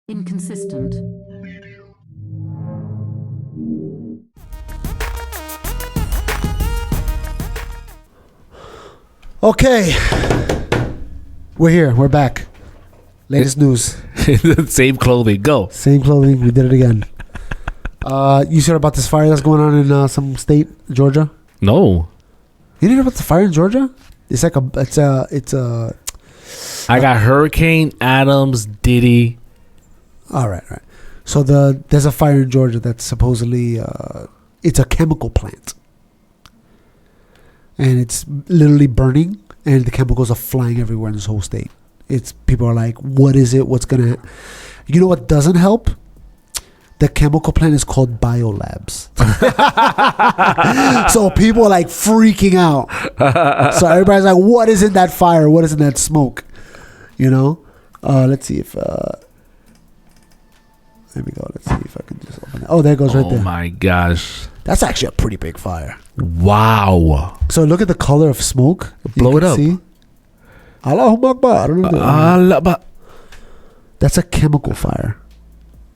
Inconsistent. Okay. We're here. We're back. Latest news. Same clothing. Go. Same clothing. We did it again. You heard about this fire that's going on in some state, Georgia? No. You didn't hear about the fire in Georgia? It's like I got Hurricane Adams, Diddy. All right. So there's a fire in Georgia that's supposedly it's a chemical plant, and it's literally burning, and the chemicals are flying everywhere in this whole state. It's people are like, what is it? What's gonna? You know what doesn't help? The chemical plant is called Biolabs. So people are like freaking out. So everybody's like, what is in that fire? What is in that smoke? You know? Let's see if... there we go. Let's see if I can just open it. Oh, there it goes right there. Oh my gosh. That's actually a pretty big fire. Wow. So look at the color of smoke. Blow it up. See? Allahu Akbar. I don't know. That's a chemical fire.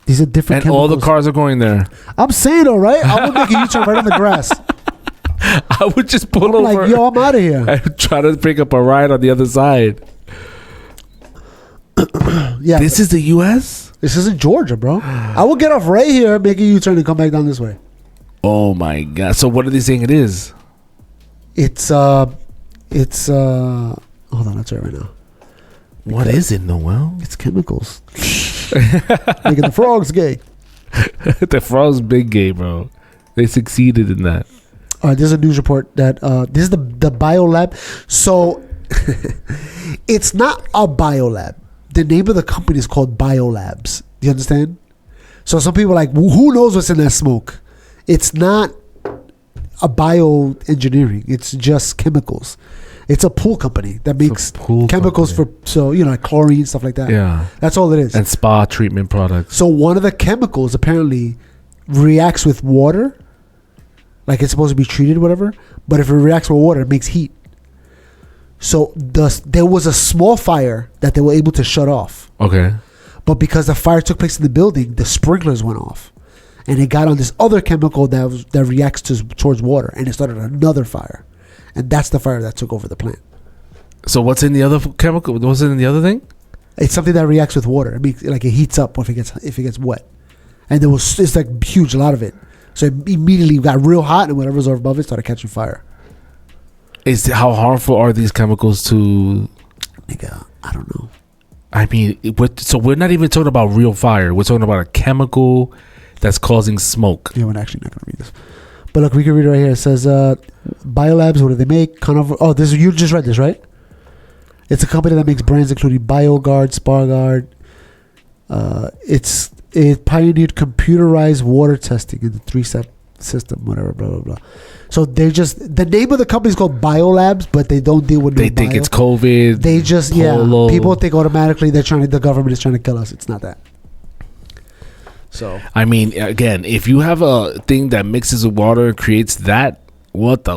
These are different and chemicals. all the cars are going there. I'm saying, all right? I would make a U-turn right on the grass. I would just pull over. Like, yo, I'm out of here. And try to pick up a ride on the other side. Yeah. This is the U.S.? This isn't Georgia, bro. I will get off right here, make a U-turn, and come back down this way. Oh my God. So what are they saying it is? It's hold on, I'll tell you right now. What is it, Noel? It's chemicals. Making the frogs gay. The frogs big gay, bro. They succeeded in that. There's a news report that this is the Biolab. So it's not a Biolab. The name of the company is called Biolabs. Do you understand? So some people are like, well, who knows what's in that smoke? It's not a bioengineering. It's just chemicals. It's a pool company that makes chemicals for, like chlorine, stuff like that. Yeah. That's all it is. And spa treatment products. So one of the chemicals apparently reacts with water. Like it's supposed to be treated, whatever. But if it reacts with water, it makes heat. So there was a small fire that they were able to shut off. Okay. But because the fire took place in the building, the sprinklers went off. And it got on this other chemical that reacts towards water. And it started another fire. And that's the fire that took over the plant. So what's in the other chemical? What's in the other thing? It's something that reacts with water. It makes it heats up if it gets wet. And it's like huge, a lot of it. So it immediately got real hot, and whatever's above it started catching fire. How harmful are these chemicals to? Nigga, I don't know. I mean, so we're not even talking about real fire. We're talking about a chemical that's causing smoke. Yeah, we're actually not going to read this. But look, we can read it right here. It says, Biolabs, what do they make? You just read this, right? It's a company that makes brands including BioGuard, SparGuard. It pioneered computerized water testing in the 3-step system, whatever, blah, blah, blah. So the name of the company is called Biolabs, but they don't deal with They think it's COVID. They just, people think automatically the government is trying to kill us. It's not that. So I mean, again, if you have a thing that mixes with water and creates that, what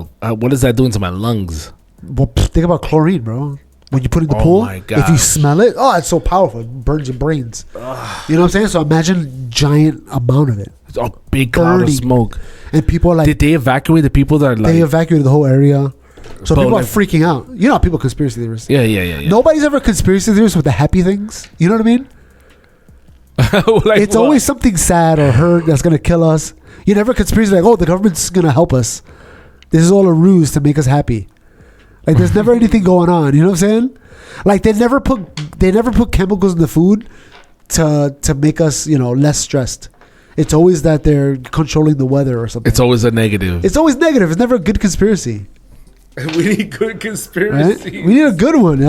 is that doing to my lungs? Well, think about chlorine, bro. When you put it in the pool, my if you smell it, it's so powerful. It burns your brains. You know what I'm saying? So imagine giant amount of it. It's a big cloud of smoke. And people are like... Did they evacuate the people that are like... They evacuated the whole area. So people are freaking out. You know how people are conspiracy theorists. Yeah. Nobody's ever conspiracy theorists with the happy things. You know what I mean? It's always something sad or hurt that's going to kill us. You never conspiracy the government's going to help us. This is all a ruse to make us happy. Like there's never anything going on. You know what I'm saying? Like they never put chemicals in the food to make us, less stressed. It's always that they're controlling the weather or something. It's always a negative. It's always negative. It's never a good conspiracy. We need good conspiracies. Right? We need a good one,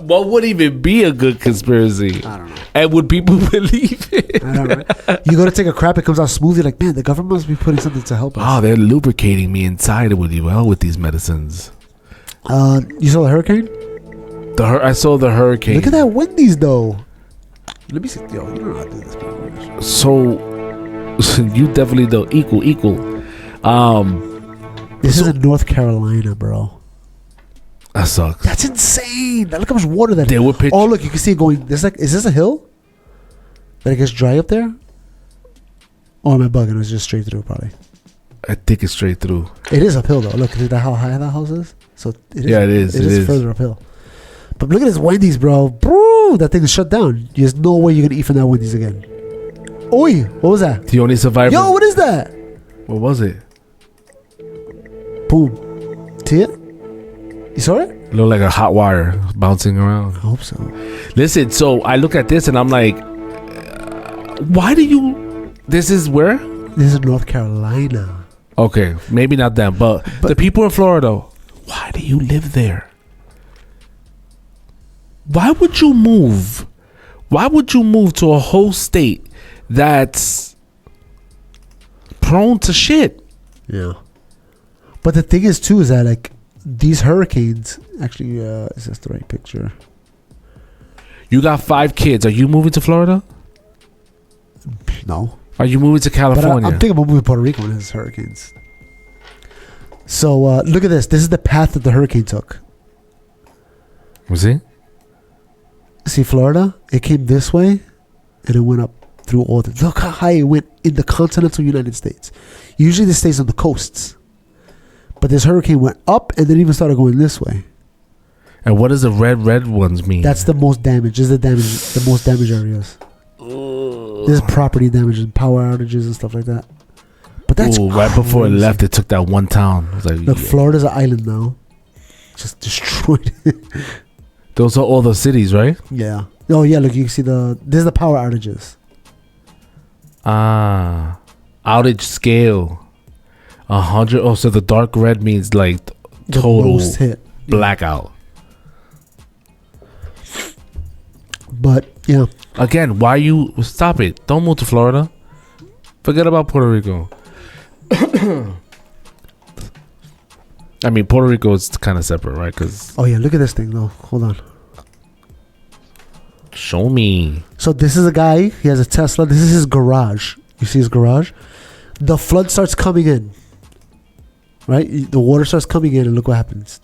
What would even be a good conspiracy? I don't know. And would people believe it? I don't know. You go to take a crap, it comes out smooth. You're like, man, the government must be putting something to help us. Oh, they're lubricating me inside with these medicines. You saw the hurricane? I saw the hurricane. Look at that Wendy's though. Let me see. Yo, you don't know how to do this, bro. So you definitely don't. Equal. This is in North Carolina, bro. That sucks. That's insane. Look how much water that they is. were pitch- Oh, look, you can see it going. Is this a hill? That it gets dry up there? Or am I bugging? It's just straight through, probably. I think it's straight through. It is uphill, though. Look, is that how high that house is? So it is. It is further uphill. But look at this Wendy's, bro. Bro, that thing is shut down. There's no way you're going to eat from that Wendy's again. Oi, what was that? The only survivor. Yo, what is that? What was it? Boom. See it? You saw it? It looked like a hot wire bouncing around. I hope so. Listen, so I look at this and I'm like, why do you... This is where? This is North Carolina. Okay, maybe not them, but the people in Florida, why do you live there? Why would you move? Why would you move to a whole state that's prone to shit? Yeah. But the thing is, too, is that, like, these hurricanes... Actually, is this the right picture? You got 5 kids. Are you moving to Florida? No. Are you moving to California? But I'm thinking about moving to Puerto Rico when there's hurricanes. So, look at this. This is the path that the hurricane took. Was it? See, Florida? It came this way, and it went up through all the... Look how high it went in the continental United States. Usually this stays on the coasts. But this hurricane went up, and then even started going this way. And what does the red ones mean? That's the most damage. This is the most damaged areas. This is property damage and power outages and stuff like that. But that's right before it left, it took that one town. It was like, look, Florida's an island now. Just destroyed it. Those are all the cities, right? Yeah. Oh yeah, look, you can see this is the power outages. Outage scale 100. Oh, so the dark red means like total most hit. blackout. But yeah, again, why you stop it? Don't move to Florida. Forget about Puerto Rico. I mean, Puerto Rico is kind of separate, right? Cause oh yeah, look at this thing though. Hold on. Show me. So this is a guy. He has a Tesla. This is his garage. You see his garage? The flood starts coming in. Right? The water starts coming in, and look what happens.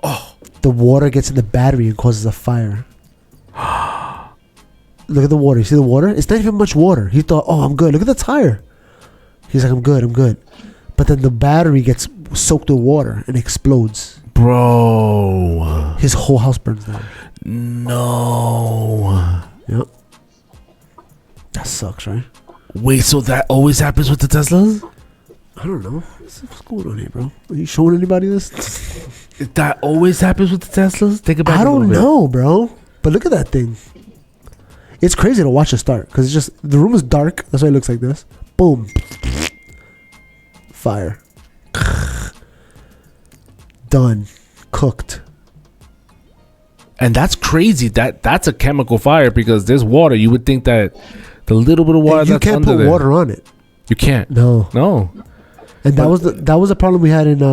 Oh, the water gets in the battery and causes a fire. Look at the water. You see the water? It's not even much water. He thought, oh, I'm good. Look at the tire. He's like, I'm good. But then the battery gets soaked with water and explodes. Bro. His whole house burns down. No. Yep. That sucks, right? Wait, so that always happens with the Teslas? I don't know. What's going on here, bro? Are you showing anybody this? That always happens with the Teslas? Think about it. I don't know, bro. But look at that thing. It's crazy to watch it start because it's just the room is dark. That's why it looks like this. Boom. Fire. Done. Cooked. And that's crazy. That's a chemical fire because there's water. You would think that the little bit of water and you that's can't under put there, water on it. You can't. No. And that was the problem we had in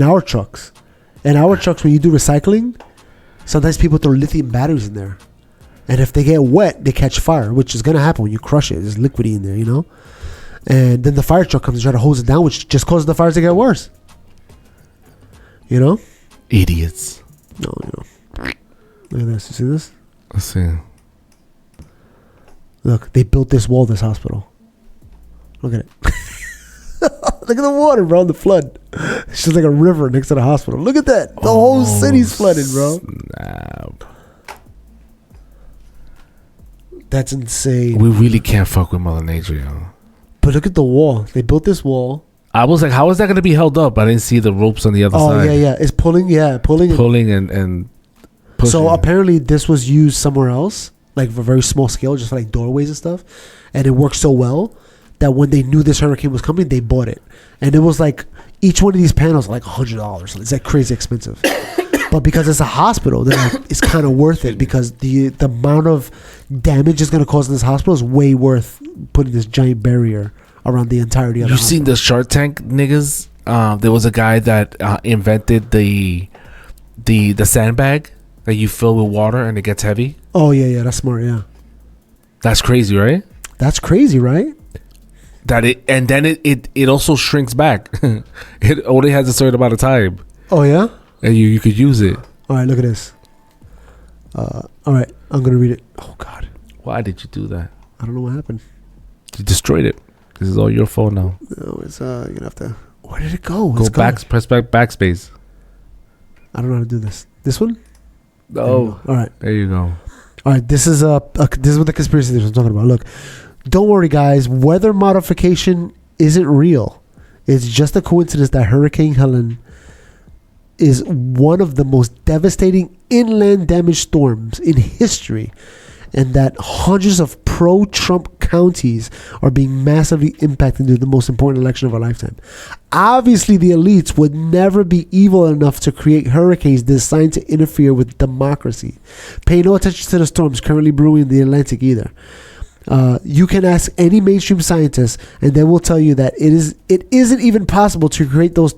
our trucks. In our trucks, when you do recycling, sometimes people throw lithium batteries in there, and if they get wet, they catch fire, which is gonna happen when you crush it. There's liquidy in there, you know. And then the fire truck comes and try to hose it down, which just causes the fires to get worse. You know. Idiots. No, you know. Look at this. You see this? Let's see. Look, they built this wall, this hospital. Look at it. Look at the water, bro. The flood. It's just like a river next to the hospital. Look at that. The whole city's flooded, bro. Snap. That's insane. We really can't fuck with Mother Nature, yo. But look at the wall. They built this wall. I was like, how is that going to be held up? I didn't see the ropes on the other side. Oh, yeah. It's pulling and pushing. So apparently this was used somewhere else, like for a very small scale, just for like doorways and stuff. And it worked so well that when they knew this hurricane was coming, they bought it. And it was like, each one of these panels like $100. It's like crazy expensive. But because it's a hospital, then like, it's kind of worth it because the amount of damage it's going to cause in this hospital is way worth putting this giant barrier around the entirety of the hospital. You seen the Shark Tank niggas? There was a guy that invented the sandbag that you fill with water and it gets heavy. Oh, yeah. That's smart, yeah. That's crazy, right? That's crazy, right? It also shrinks back. It only has a certain amount of time. Oh, yeah? And you could use it. All right, look at this. All right. I'm gonna read it. Oh God, Why did you do that? I don't know what happened. You destroyed it. This is all your phone now. No, it's you're gonna have to. Where did it go? Go It's gone. back. Press back. Backspace. I don't know how to do this. This one? Oh, All right. there you go. All right. This is this is what the conspiracy theories I'm talking about. Look, don't worry, guys. Weather modification isn't real. It's just a coincidence that Hurricane Helene is one of the most devastating inland damage storms in history, and that hundreds of pro-Trump counties are being massively impacted due to the most important election of our lifetime. Obviously, the elites would never be evil enough to create hurricanes designed to interfere with democracy. Pay no attention to the storms currently brewing in the Atlantic either. You can ask any mainstream scientist, and they will tell you that it isn't even possible to create those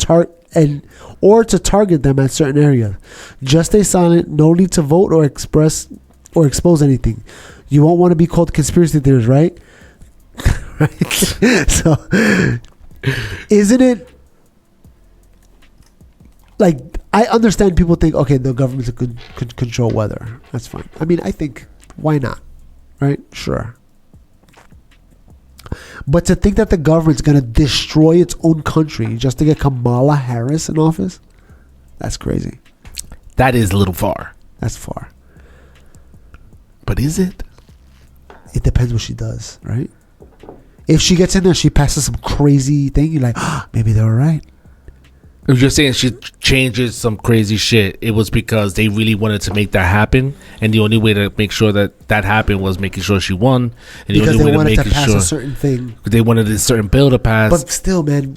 or to target them at certain areas. Just stay silent. No need to vote or express or expose anything. You won't want to be called conspiracy theorists, right? Right? So, isn't it like, I understand people think, okay, the government could control weather. That's fine. I mean, I think, why not? Right? Sure. But to think that the government's going to destroy its own country just to get Kamala Harris in office, that's crazy. That is a little far. That's far. But is it? It depends what she does, right? If she gets in there, she passes some crazy thing, you're like, maybe they're all right. If you're saying she changes some crazy shit, it was because they really wanted to make that happen, and the only way to make sure that that happened was making sure she won, and Because the only they way wanted to make pass sure a certain thing. they wanted a certain bill to pass. But still, man,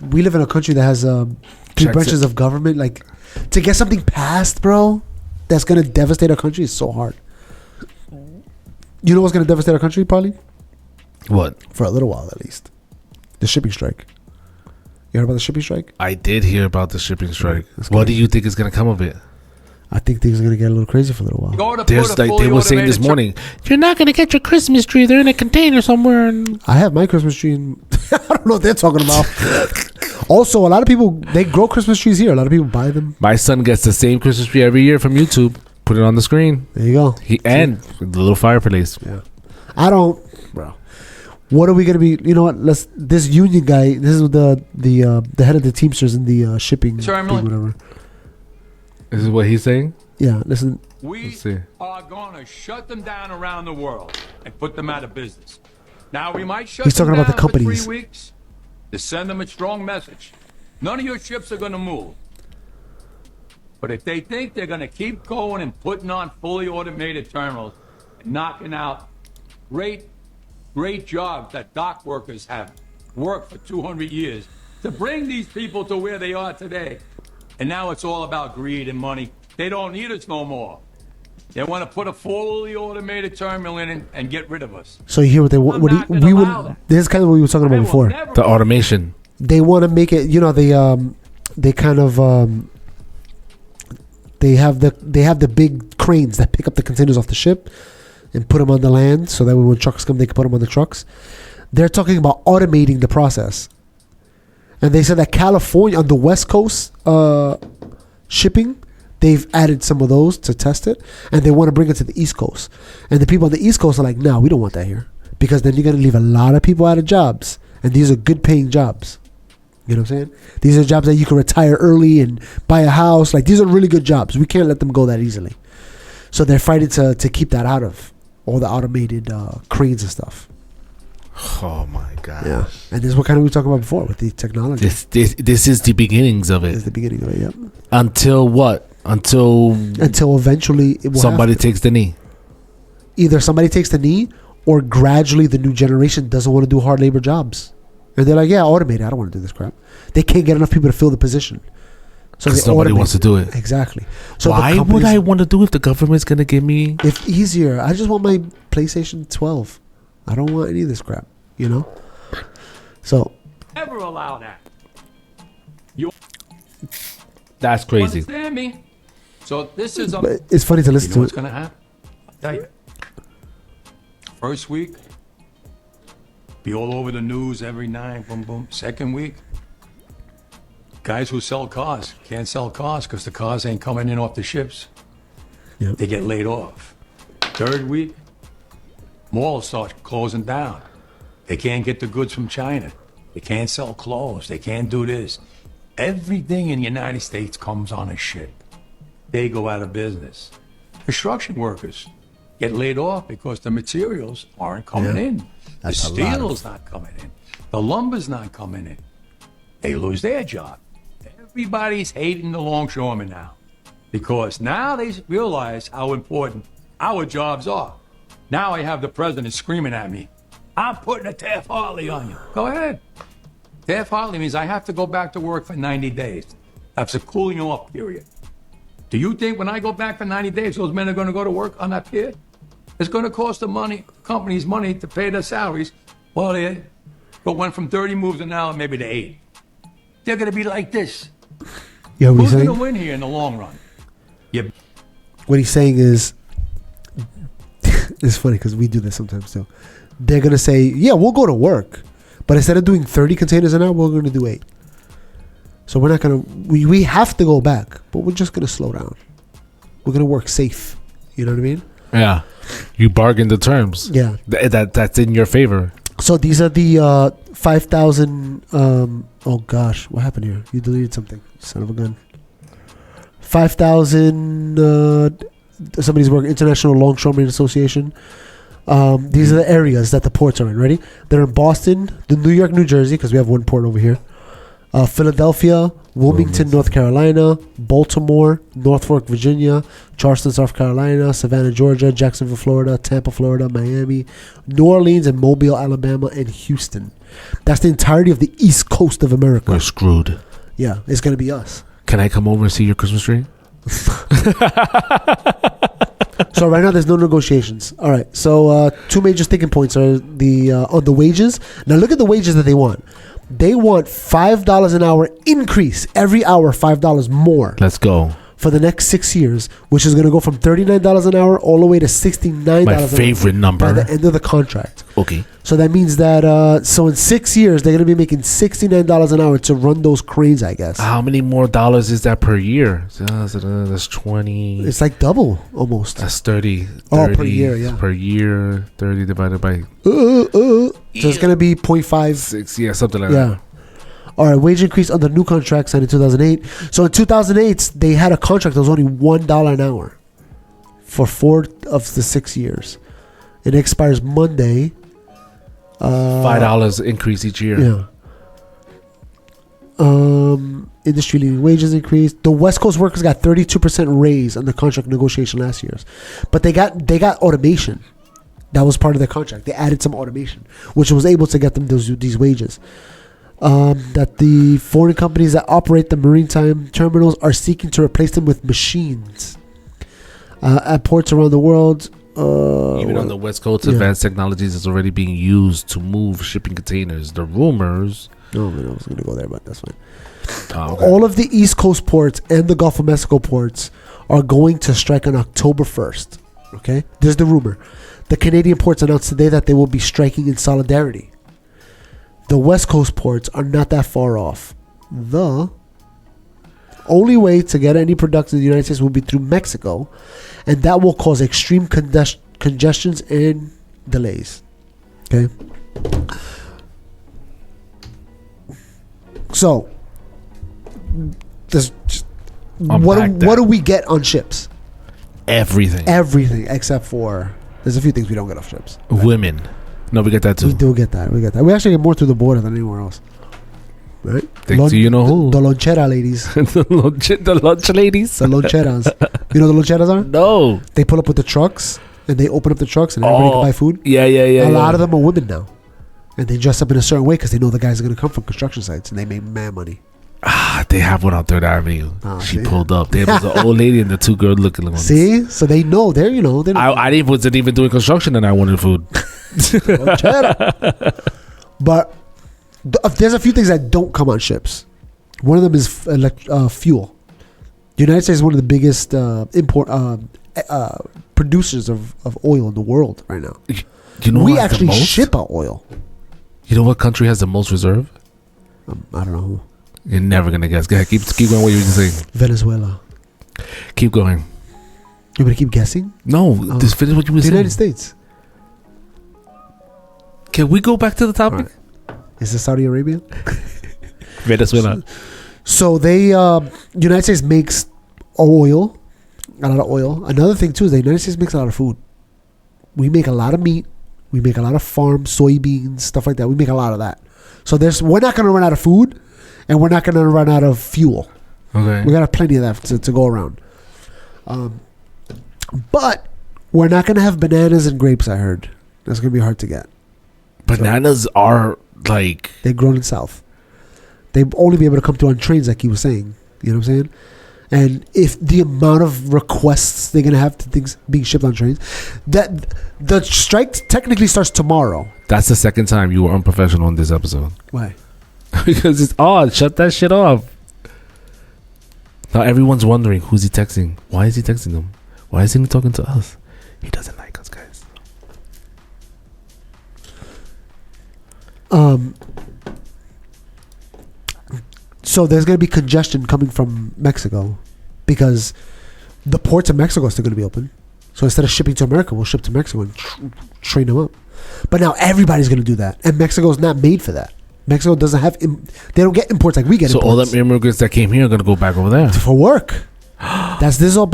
we live in a country that has three Checks branches it. of government. Like, to get something passed, bro, that's going to devastate our country is so hard. You know what's going to devastate our country, probably? What? For a little while, at least. The shipping strike. You heard about the shipping strike? I did hear about the shipping strike. That's What do crazy. you think is going to come of it? I think things are going to get a little crazy for a little while. There's like they were saying this morning, you're not going to get your Christmas tree. They're in a container somewhere. And I have my Christmas tree in, I don't know what they're talking about. Also, a lot of people, they grow Christmas trees here. A lot of people buy them. my son gets the same Christmas tree every year from YouTube. Put it on the screen. There you go. And the little fireplace. Yeah. I don't, bro. What are we gonna be? You know what? This union guy. This is the head of the Teamsters in the shipping thing, whatever. This is what he's saying. Yeah. Listen. We are going to shut them down around the world and put them out of business. Now we might shut He's them talking about down the companies. for 3 weeks to send them a strong message. None of your ships are going to move. But if they think they're going to keep going and putting on fully automated terminals and knocking out great jobs that dock workers have worked for 200 years to bring these people to where they are today. And now it's all about greed and money. They don't need us no more. They want to put a fully automated terminal in and get rid of us. So you hear what they want? I'm not gonna allow that. This is kind of what we were talking about I will before. never- The automation. They want to make it. You know, they kind of they have the big cranes that pick up the containers off the ship and put them on the land, so that when trucks come, they can put them on the trucks. They're talking about automating the process, and they said that California on the West Coast shipping, they've added some of those to test it, and they want to bring it to the East Coast. And the people on the East Coast are like, "No, we don't want that here, because then you're going to leave a lot of people out of jobs, and these are good-paying jobs." You know what I'm saying? These are jobs that you can retire early and buy a house. Like, these are really good jobs. We can't let them go that easily. So they're fighting to keep that out of all the automated cranes and stuff. Oh my god. Yeah. And this is what kind of we were talking about before with the technology. This is the beginnings of This it. is the beginning of it, yep. Until what? Until Eventually it will somebody have to. takes the knee. Either somebody takes the knee, or gradually the new generation doesn't want to do hard labor jobs. And they're like, yeah, automate it. I don't want to do this crap. They can't get enough people to fill the position. So Because they nobody automate wants to do it. Exactly. So Why the would companies- I want to do it if the government's going to give me... If easier, I just want my PlayStation 12. I don't want any of this crap, you know? So, Never allow that. That's You crazy. understand me? So this is a... but it's funny to You listen know to what's it. going to happen? I'll tell you. First week, be all over the news every night, boom, boom. Second week, guys who sell cars can't sell cars because the cars ain't coming in off the ships. Yep. They get laid off. Third week, malls start closing down. They can't get the goods from China. They can't sell clothes. They can't do this. Everything in the United States comes on a ship. They go out of business. Construction workers get laid off because the materials aren't coming in. That's The steel's not coming in. The lumber's not coming in. They lose their job. Everybody's hating the longshoremen now because now they realize how important our jobs are. Now I have the president screaming at me, I'm putting a Taft-Hartley on you. Go ahead. Taft-Hartley means I have to go back to work for 90 days. That's a cooling off period. Do you think when I go back for 90 days, those men are going to go to work on that pier? It's going to cost the companies money to pay their salaries. Well, they went from 30 moves an hour maybe to 8. They're going to be like this. Yeah, Who's going to win here in the long run? You. What he's saying is, it's funny because we do this sometimes too. They're going to say, yeah, we'll go to work. But instead of doing 30 containers an hour, we're going to do 8. So we're not going to, we have to go back, but we're just going to slow down. We're going to work safe. You know what I mean? Yeah. You bargain the terms. Yeah. That's in your favor. So these are the 5,000, oh gosh, what happened here? You deleted something, son of a gun. 5,000, somebody's working, International Longshoremen Association. These are the areas that the ports are in. Ready? They're in Boston, New York, New Jersey, because we have one port over here. Philadelphia, Wilmington, North Carolina, Baltimore, Norfolk, Virginia, Charleston, South Carolina, Savannah, Georgia, Jacksonville, Florida, Tampa, Florida, Miami, New Orleans, and Mobile, Alabama, and Houston. That's the entirety of the East Coast of America. We're screwed. Yeah, it's going to be us. Can I come over and see your Christmas tree? So right now there's no negotiations. All right. So two major sticking points are the on the wages. Now look at the wages that they want. They want $5 an hour increase every hour, $5 more. Let's go. For the next 6 years, which is going to go from $39 an hour all the way to $69 My favorite number. by the end of the contract. Okay. So that means that so in 6 years they're going to be making $69 an hour to run those cranes, I guess. How many more dollars is that per year? That's 20. It's like double almost. That's 30. Per year, yeah. Per year, 30 divided by So it's going to be 0.5. 6. Yeah, something like Yeah. that. All right, wage increase under new contract signed in 2008. So in 2008, they had a contract that was only $1 an hour for 4 of the 6 years. It expires Monday. $5 increase each year. Yeah. Industry leading wages increased. The West Coast workers got 32% raise on the contract negotiation last year's, but they got automation. That was part of their contract. They added some automation, which was able to get them these wages. That the foreign companies that operate the maritime terminals are seeking to replace them with machines at ports around the world. Even on the West Coast, advanced technologies is already being used to move shipping containers. The rumors. No, man, I was going to go there, but that's fine. Oh, okay. All of the East Coast ports and the Gulf of Mexico ports are going to strike on October 1st. Okay? There's the rumor. The Canadian ports announced today that they will be striking in solidarity. The West Coast ports are not that far off. The only way to get any production in the United States will be through Mexico, and that will cause extreme congestions and delays. Okay? So, what do we get on ships? Everything. Everything except for there's a few things we don't get off ships. Women. No, we get that too. We do get that. We actually get more through the border than anywhere else. Right? Do you know who? The lonchera ladies. the lunch ladies? The loncheras. You know what the loncheras are? No. They pull up with the trucks and they open up the trucks and everybody can buy food. Yeah. A lot of them are women now. And they dress up in a certain way because they know the guys are going to come from construction sites and they make mad money. They have one on 3rd Avenue. She see? pulled up. There was an old lady and the 2 good-looking ones. See? So they know. They're, I wasn't even doing construction and I wanted food. But there's a few things that don't come on ships. One of them is fuel. The United States is one of the biggest producers of oil in the world right now. You know we actually ship our oil. You know what country has the most reserve? I don't know. You're never gonna guess. Go ahead, keep going. What you were saying? Venezuela. Keep going. You want to keep guessing? No, just finish what you were The saying. United States. Can we go back to the topic? Is this Saudi Arabia? Venezuela. So United States makes oil, a lot of oil. Another thing too is the United States makes a lot of food. We make a lot of meat. We make a lot of farm soybeans, stuff like that. We make a lot of that. So we're not going to run out of food, and we're not going to run out of fuel. Okay. We got plenty of that to go around. But we're not going to have bananas and grapes. I heard that's going to be hard to get. Bananas are like They're grown in South. They only be able to come through on trains, like you were saying. You know what I'm saying? And if the amount of requests they're gonna have to things being shipped on trains, that the strike technically starts tomorrow. that's the second time you were unprofessional in this episode. Why? Because it's odd. Shut that shit off. Now everyone's wondering who's he texting. Why is he texting them? Why isn't he talking to us? He doesn't like us, guys. So there's gonna be congestion coming from Mexico because the ports of Mexico are still gonna be open. So instead of shipping to America, we'll ship to Mexico and train them up. But now everybody's gonna do that, and Mexico's not made for that. Mexico doesn't have they don't get imports like we get. So all imports. them immigrants that came here are gonna go back over there. For work. This is all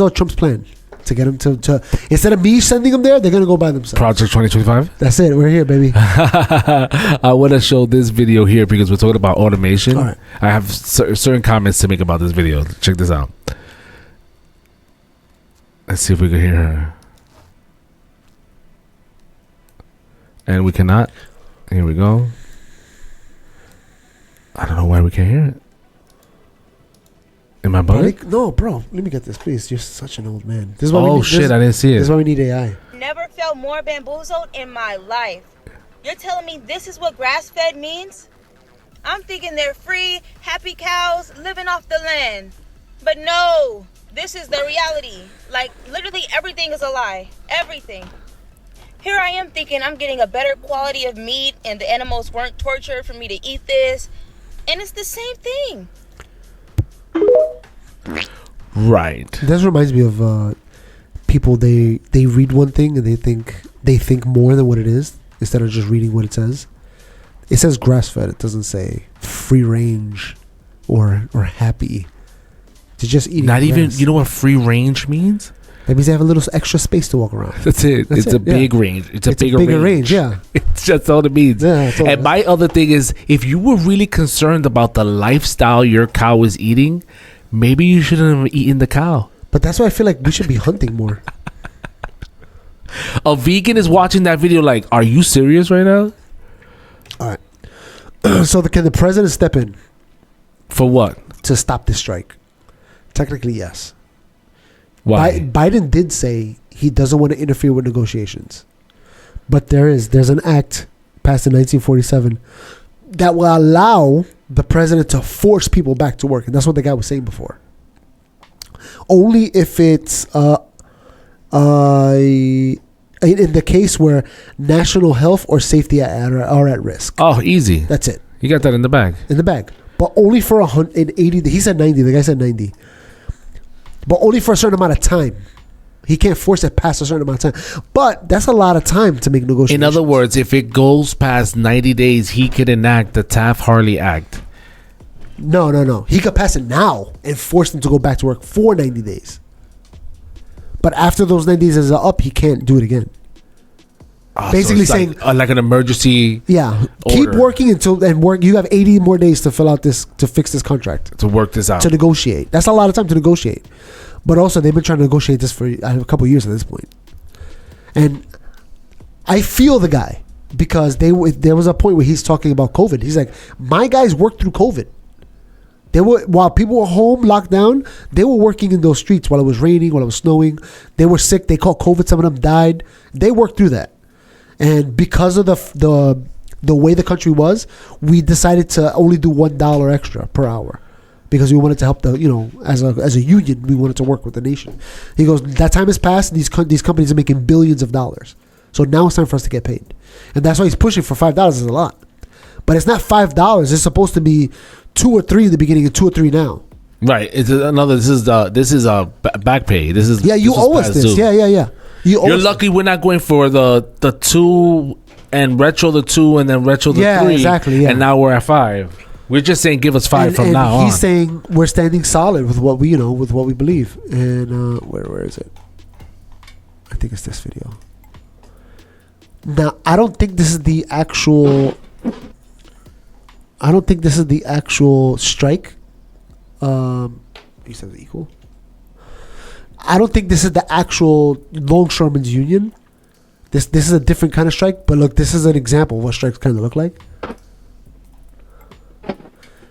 Trump's plan to get them to instead of me sending them there, they're gonna go by themselves. Project 2025. That's it. We're here, baby. I want to show this video here because we're talking about automation. All right. I have certain comments to make about this video. Check this out. Let's see if we can hear her. And we cannot. Here we go. I don't know why we can't hear it. Am I bugging? No, bro. Let me get this, please. You're such an old man. This is why Oh shit! I didn't see This is it. why we need AI. Never felt more bamboozled in my life. You're telling me this is what grass-fed means? I'm thinking they're free, happy cows living off the land. But no, this is the reality. Like, literally everything is a lie. Everything. Here I am thinking I'm getting a better quality of meat and the animals weren't tortured for me to eat this. And it's the same thing. Right. This reminds me of people. They read one thing and they think more than what it is instead of just reading what it says. It says grass fed. It doesn't say free range or happy. It's just eating. Not even. grass. You know what free range means? That means they have a little extra space to walk around. That's it. That's It's it, a big range. It's a bigger range. Yeah. It's just all it means. Yeah, that's all And it my other thing is, if you were really concerned about the lifestyle your cow is eating, maybe you shouldn't have eaten the cow. But that's why I feel like we should be hunting more. A vegan is watching that video like, are you serious right now? All right. So can the president step in For what? to stop this strike? Technically, yes. Why? Biden did say he doesn't want to interfere with negotiations, but there's an act passed in 1947 that will allow the president to force people back to work, and that's what the guy was saying before. Only if it's in the case where national health or safety are at risk. Oh, easy. That's it. You got that in the bag. In the bag, but only for 180. He said 90. The guy said 90. But only for a certain amount of time. He can't force it past a certain amount of time. But that's a lot of time to make negotiations. In other words, if it goes past 90 days, he could enact the Taft-Hartley Act. No. He could pass it now and force them to go back to work for 90 days. But after those 90 days are up, he can't do it again. Oh, Basically so it's saying, like an emergency yeah, keep order. working and work. You have 80 more days to fill out this, to fix this contract, to work this out. to negotiate. That's a lot of time to negotiate. But also, they've been trying to negotiate this for a couple of years at this point. And I feel the guy because there was a point where he's talking about COVID. He's like, my guys worked through COVID. They were, while people were home, locked down, they were working in those streets while it was raining, while it was snowing. They were sick. They caught COVID. Some of them died. They worked through that. And because of the way the country was, we decided to only do $1 extra per hour because we wanted to help as a union, we wanted to work with the nation. He goes, that time has passed. These companies are making billions of dollars. So now it's time for us to get paid. And that's why he's pushing for $5 is a lot. But it's not $5. It's supposed to be 2 or 3 in the beginning and 2 or 3 now. Right. It's another. This is a back pay. This is Yeah, you this was owe us past this. due. Yeah. You're lucky we're not going for the 2 and retro the 2 and then retro the 3. Exactly. Yeah. And now we're at 5. We're just saying give us 5 from now on. He's saying we're standing solid with what we with what we believe. And where is it? I think it's this video. Now I don't think this is the actual. Strike. You said equal. I don't think this is the actual longshoremen's union. This is a different kind of strike. But look, this is an example of what strikes kind of look like.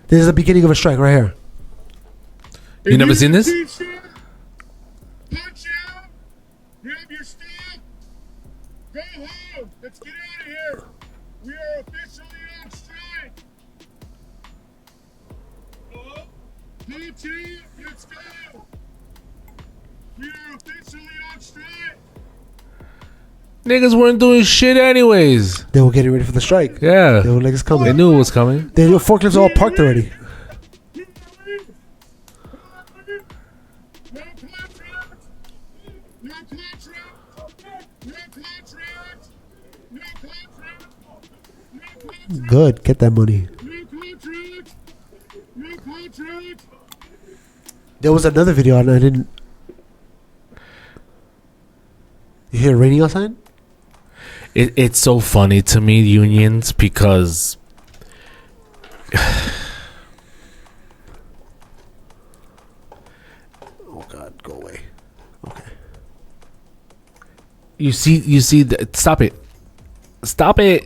This is the beginning of a strike right here. You never seen this? Punch out, grab your stuff, go home. Let's get out of here. We are officially on strike. Oh, punch out, let's go. We are officially on strike. Niggas weren't doing shit anyways. They were getting ready for the strike. Yeah. They were like, it's coming. They knew it was coming. The forklifts are all parked already. No contract. No contract. No contract. No contract. No contract. Good. Get that money. No contract. No contract. There was another video and I didn't. You hear it raining outside? It's so funny to me, unions, because Oh God, go away. Okay. you see stop it.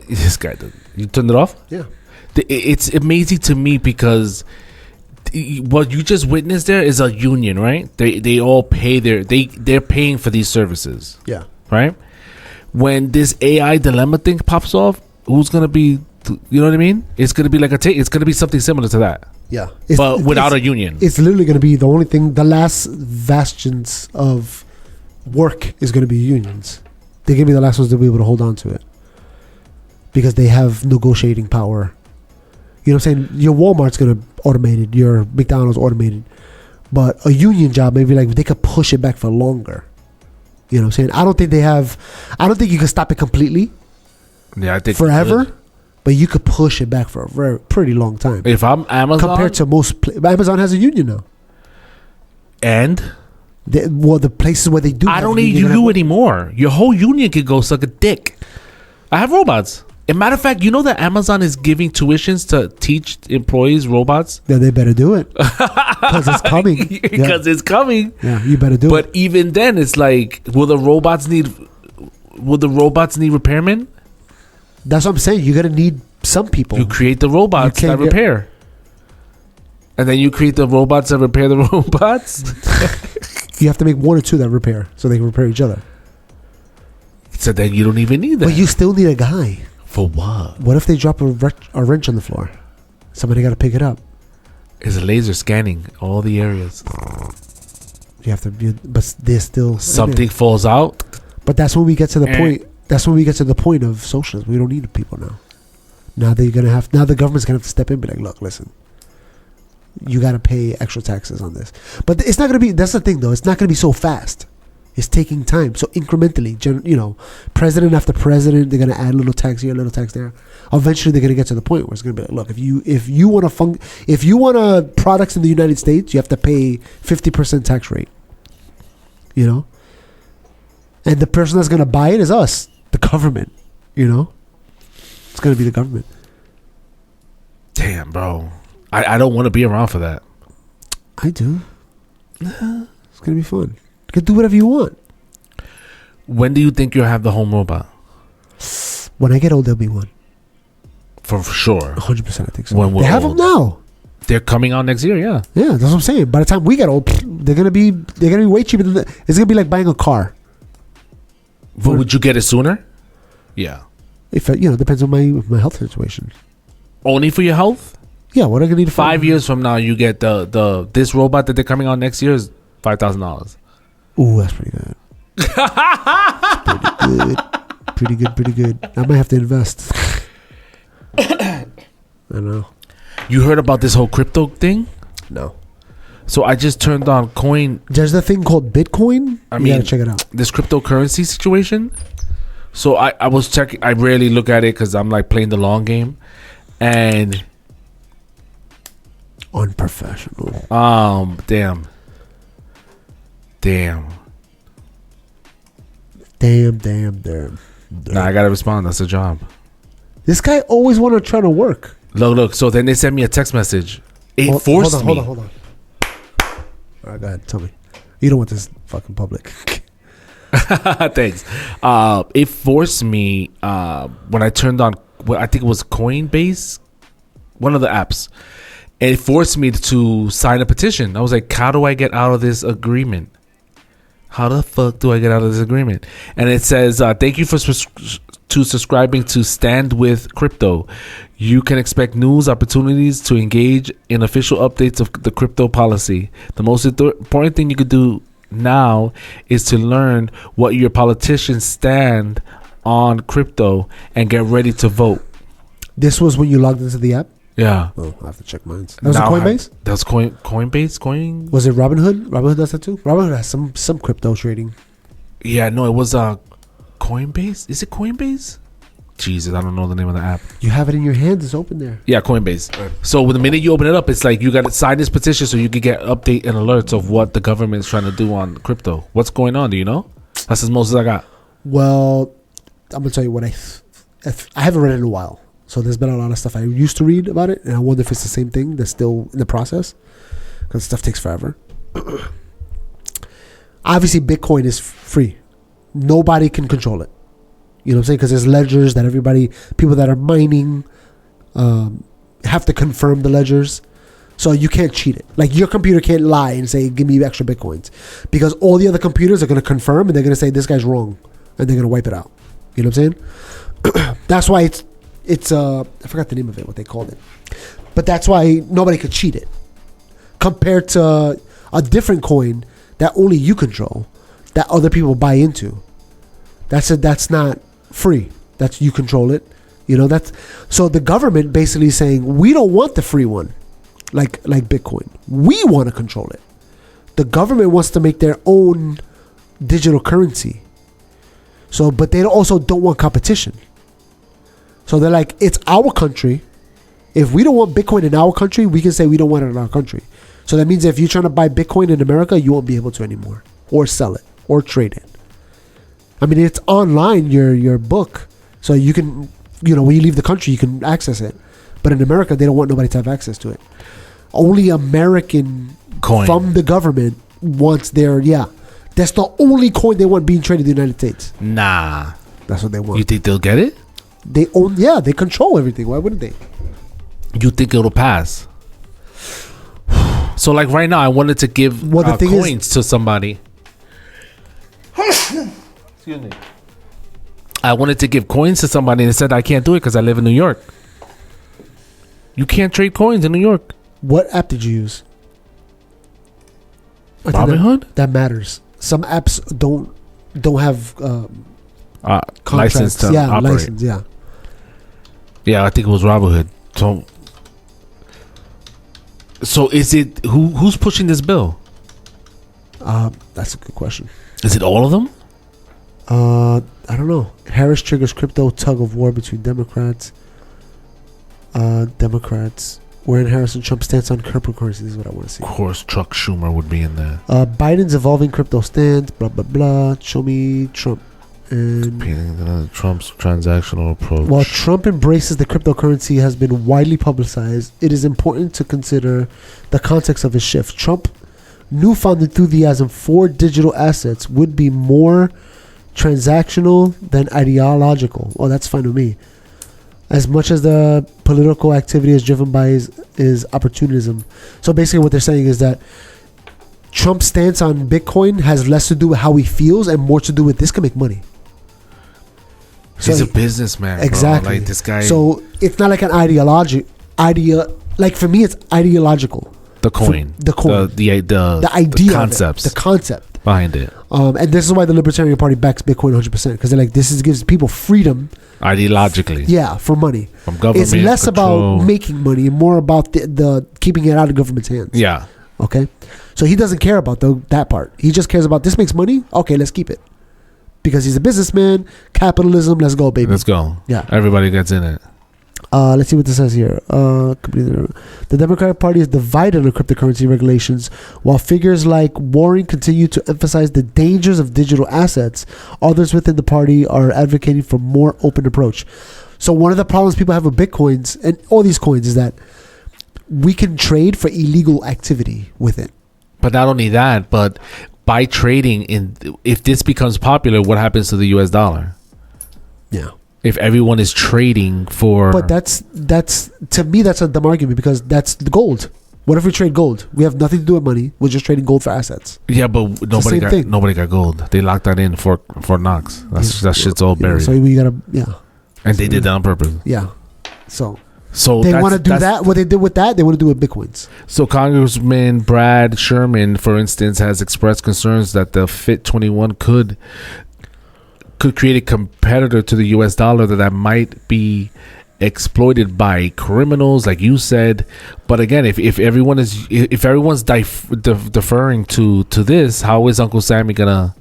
This guy, you turned it off? Yeah. It's amazing to me because what you just witnessed there is a union, right? They all pay they're paying for these services, Yeah. right? When this AI dilemma thing pops off, who's gonna be? You know what I mean? It's gonna be like it's gonna be something similar to that, Yeah. but without a union. It's literally going to be the only thing. The last bastions of work is going to be unions. They're going to be the last ones to be able to hold on to it because they have negotiating power. You know what I'm saying? Your Walmart's going to automate it. Your McDonald's automated. But a union job, maybe like they could push it back for longer. You know what I'm saying? I don't think you can stop it completely Yeah, I think forever. But you could push it back for a pretty long time. if I'm Amazon, Compared to most, Amazon has a union now. and The places where they do. I have don't a need union, you anymore. Your whole union could go suck a dick. I have robots. As a matter of fact, you know that Amazon is giving tuitions to teach employees robots? Yeah, they better do it because it's coming. Because it's coming. Yeah, you better do But it. even then, it's like, will the robots need repairmen? That's what I'm saying. You're gonna need some people. You create the robots You that can't get- repair. And then you create the robots that repair the robots. You have to make one or two that repair, so they can repair each other. So then you don't even need that. But you still need a guy. For what? What if they drop a wrench on the floor? Somebody got to pick it up. Is a laser scanning all the areas. You have to, but there's still Something falls out. But that's when we get to the point. That's when we get to the point of socialism. We don't need people now. Now they're gonna have. Now the government's gonna have to step in and be like, look, listen. You got to pay extra taxes on this. But it's not gonna be. That's the thing, though. It's not gonna be so fast. It's taking time. So incrementally, president after president, they're gonna add a little tax here, a little tax there. Eventually, they're gonna get to the point where it's gonna be like, look, if you want products in the United States, you have to pay 50% tax rate. You know, and the person that's gonna buy it is us, the government. You know, it's gonna be the government. Damn, bro. I don't want to be around for that. I do. It's gonna be fun. You can do whatever you want. When do you think you'll have the home robot? When I get old, there'll be one. For sure. 100%, I think so. When we're they have old. them now. They're coming out next year, yeah. Yeah, that's what I'm saying. By the time we get old, they're gonna be way cheaper than it's gonna be like buying a car. But would you get it sooner? Yeah. If depends on my health situation. Only for your health? Yeah, what am I gonna need? 5 years from now, you get this robot that they're coming out next year is $5,000. Ooh, that's pretty good. Pretty good. I might have to invest. I don't know. You heard about this whole crypto thing? No. So I just turned on coin. There's the thing called Bitcoin. I You mean, gotta check it out. this cryptocurrency situation. So I was checking. I rarely look at it because I'm like playing the long game, and Unprofessional. damn. Nah, I gotta respond. That's a job. This guy always want to try to work. Look. So then they sent me a text message. It forced me. Hold on. All right, go ahead. Tell me. You don't want this fucking public. Thanks. It forced me when I turned on. Well, I think it was Coinbase, one of the apps. And it forced me to sign a petition. I was like, "How do I get out of this agreement? How the fuck do I get out of this agreement?" And it says, "Thank you for subscribing to Stand With Crypto. You can expect news, opportunities to engage in official updates of the crypto policy. The most important thing you could do now is to learn what your politicians stand on crypto and get ready to vote." This was when you logged into the app? Yeah. Oh, I have to check mine. That was a Coinbase? That was Coinbase? Coin? Was it Robinhood? Robinhood does that too? Robinhood has some crypto trading. Yeah, no, it was Coinbase. Is it Coinbase? Jesus, I don't know the name of the app. You have it in your hands. It's open there. Yeah, Coinbase. So the minute you open it up, it's like you got to sign this petition so you can get update and alerts of what the government is trying to do on crypto. What's going on? Do you know? That's as most as I got. Well, I'm gonna tell you what I haven't read it in a while. So there's been a lot of stuff I used to read about it, and I wonder if it's the same thing that's still in the process, because stuff takes forever. Obviously, Bitcoin is free. Nobody can control it. You know what I'm saying? Because there's ledgers that people that are mining have to confirm the ledgers. So you can't cheat it. Like your computer can't lie and say, "Give me extra Bitcoins," because all the other computers are going to confirm and they're going to say, "This guy's wrong," and they're going to wipe it out. You know what I'm saying? That's why it's I forgot the name of it, what they called it. But that's why nobody could cheat it. Compared to a different coin that only you control, that other people buy into. That's not free. That's you control it. You know, so the government basically saying, "We don't want the free one, like Bitcoin. We want to control it." The government wants to make their own digital currency. So, but they also don't want competition. So they're like, "It's our country. If we don't want Bitcoin in our country, we can say we don't want it in our country." So that means if you're trying to buy Bitcoin in America, you won't be able to anymore, or sell it, or trade it. I mean, it's online, your book. So you can, when you leave the country, you can access it. But in America, they don't want nobody to have access to it. Only American Coin from the government wants that's the only coin they want being traded in the United States. Nah. That's what they want. You think they'll get it? They control everything. Why wouldn't they? You think it'll pass? So like right now, I wanted to give coins to somebody. Excuse me. I wanted to give coins to somebody and they said I can't do it because I live in New York. You can't trade coins in New York. What app did you use? Robinhood? That matters. Some apps don't have license to operate. License, yeah. Yeah, I think it was Robinhood. So is it who's pushing this bill? That's a good question. Is it all of them? I don't know. Harris triggers crypto tug of war between Democrats. Wherein Harris and Trump stance on cryptocurrency. This is what I want to see. Of course, Chuck Schumer would be in there. Biden's evolving crypto stance. Blah blah blah. Show me Trump. And Trump's transactional approach. While Trump embraces the cryptocurrency has been widely publicized, it is important to consider the context of his shift. Trump's newfound enthusiasm for digital assets would be more transactional than ideological. Oh, that's fine with me. As much as the political activity is driven by his opportunism. So basically what they're saying is that Trump's stance on Bitcoin has less to do with how he feels and more to do with this can make money. He's a businessman. Exactly. Bro. Like this guy. So it's not like an like for me, it's ideological. The coin. The coin. The idea. The concepts. The concept behind it. And this is why the Libertarian Party backs Bitcoin 100%. Because they're like, gives people freedom. Ideologically. Yeah, for money. From government It's less control. about making money and more about the keeping it out of government's hands. Yeah. Okay, so he doesn't care about that part. He just cares about this makes money. Okay, let's keep it because he's a businessman. Capitalism. Let's go, baby. Let's go. Yeah. Everybody gets in it. Let's see what this says here. The Democratic Party is divided on cryptocurrency regulations, while figures like Warren continue to emphasize the dangers of digital assets. Others within the party are advocating for more open approach. So one of the problems people have with Bitcoins and all these coins is that we can trade for illegal activity with it. But not only that, but by trading if this becomes popular, what happens to the US dollar? Yeah. If everyone is trading for, But that's to me that's a dumb argument because that's the gold. What if we trade gold? We have nothing to do with money. We're just trading gold for assets. yeah, but nobody got gold. They locked that in for Knox. That shit's all buried. So you gotta and they did that on purpose. yeah. So They want to do that. What they did with that, they want to do with Bitcoins. So Congressman Brad Sherman, for instance, has expressed concerns that the FIT21 could create a competitor to the U.S. dollar that might be exploited by criminals, like you said. But again, if everyone's deferring to this, how is Uncle Sammy gonna?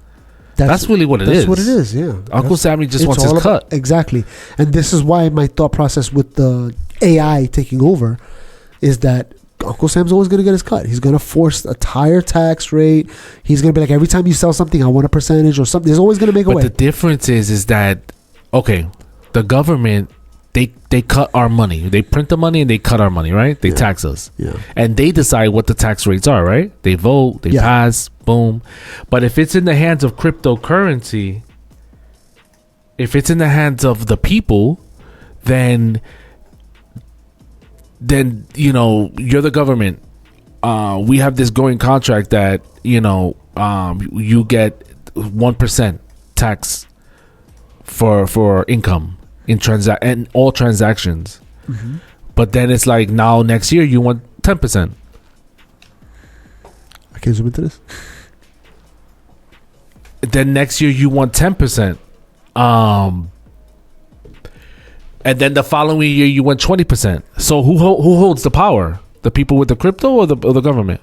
That's really what it is. That's what it is. Yeah, Uncle Sammy just wants his cut. Exactly, and this is why my thought process with the AI taking over is that Uncle Sam's always going to get his cut. He's going to force a higher tax rate. He's going to be like, every time you sell something, I want a percentage or something. He's always going to make a way. But the difference is that, okay, the government, they cut our money. They print the money and they cut our money, right? They tax us. Yeah. And they decide what the tax rates are, right? They vote, they pass, boom. But if it's in the hands of cryptocurrency, if it's in the hands of the people, then you're the government. We have this going contract that you get 1% tax for income in all transactions. Mm-hmm. But then it's like now next year you want 10%. I can't zoom into this. Then next year you want 10%. And then the following year you want 20%. So who holds the power? The people with the crypto or the government?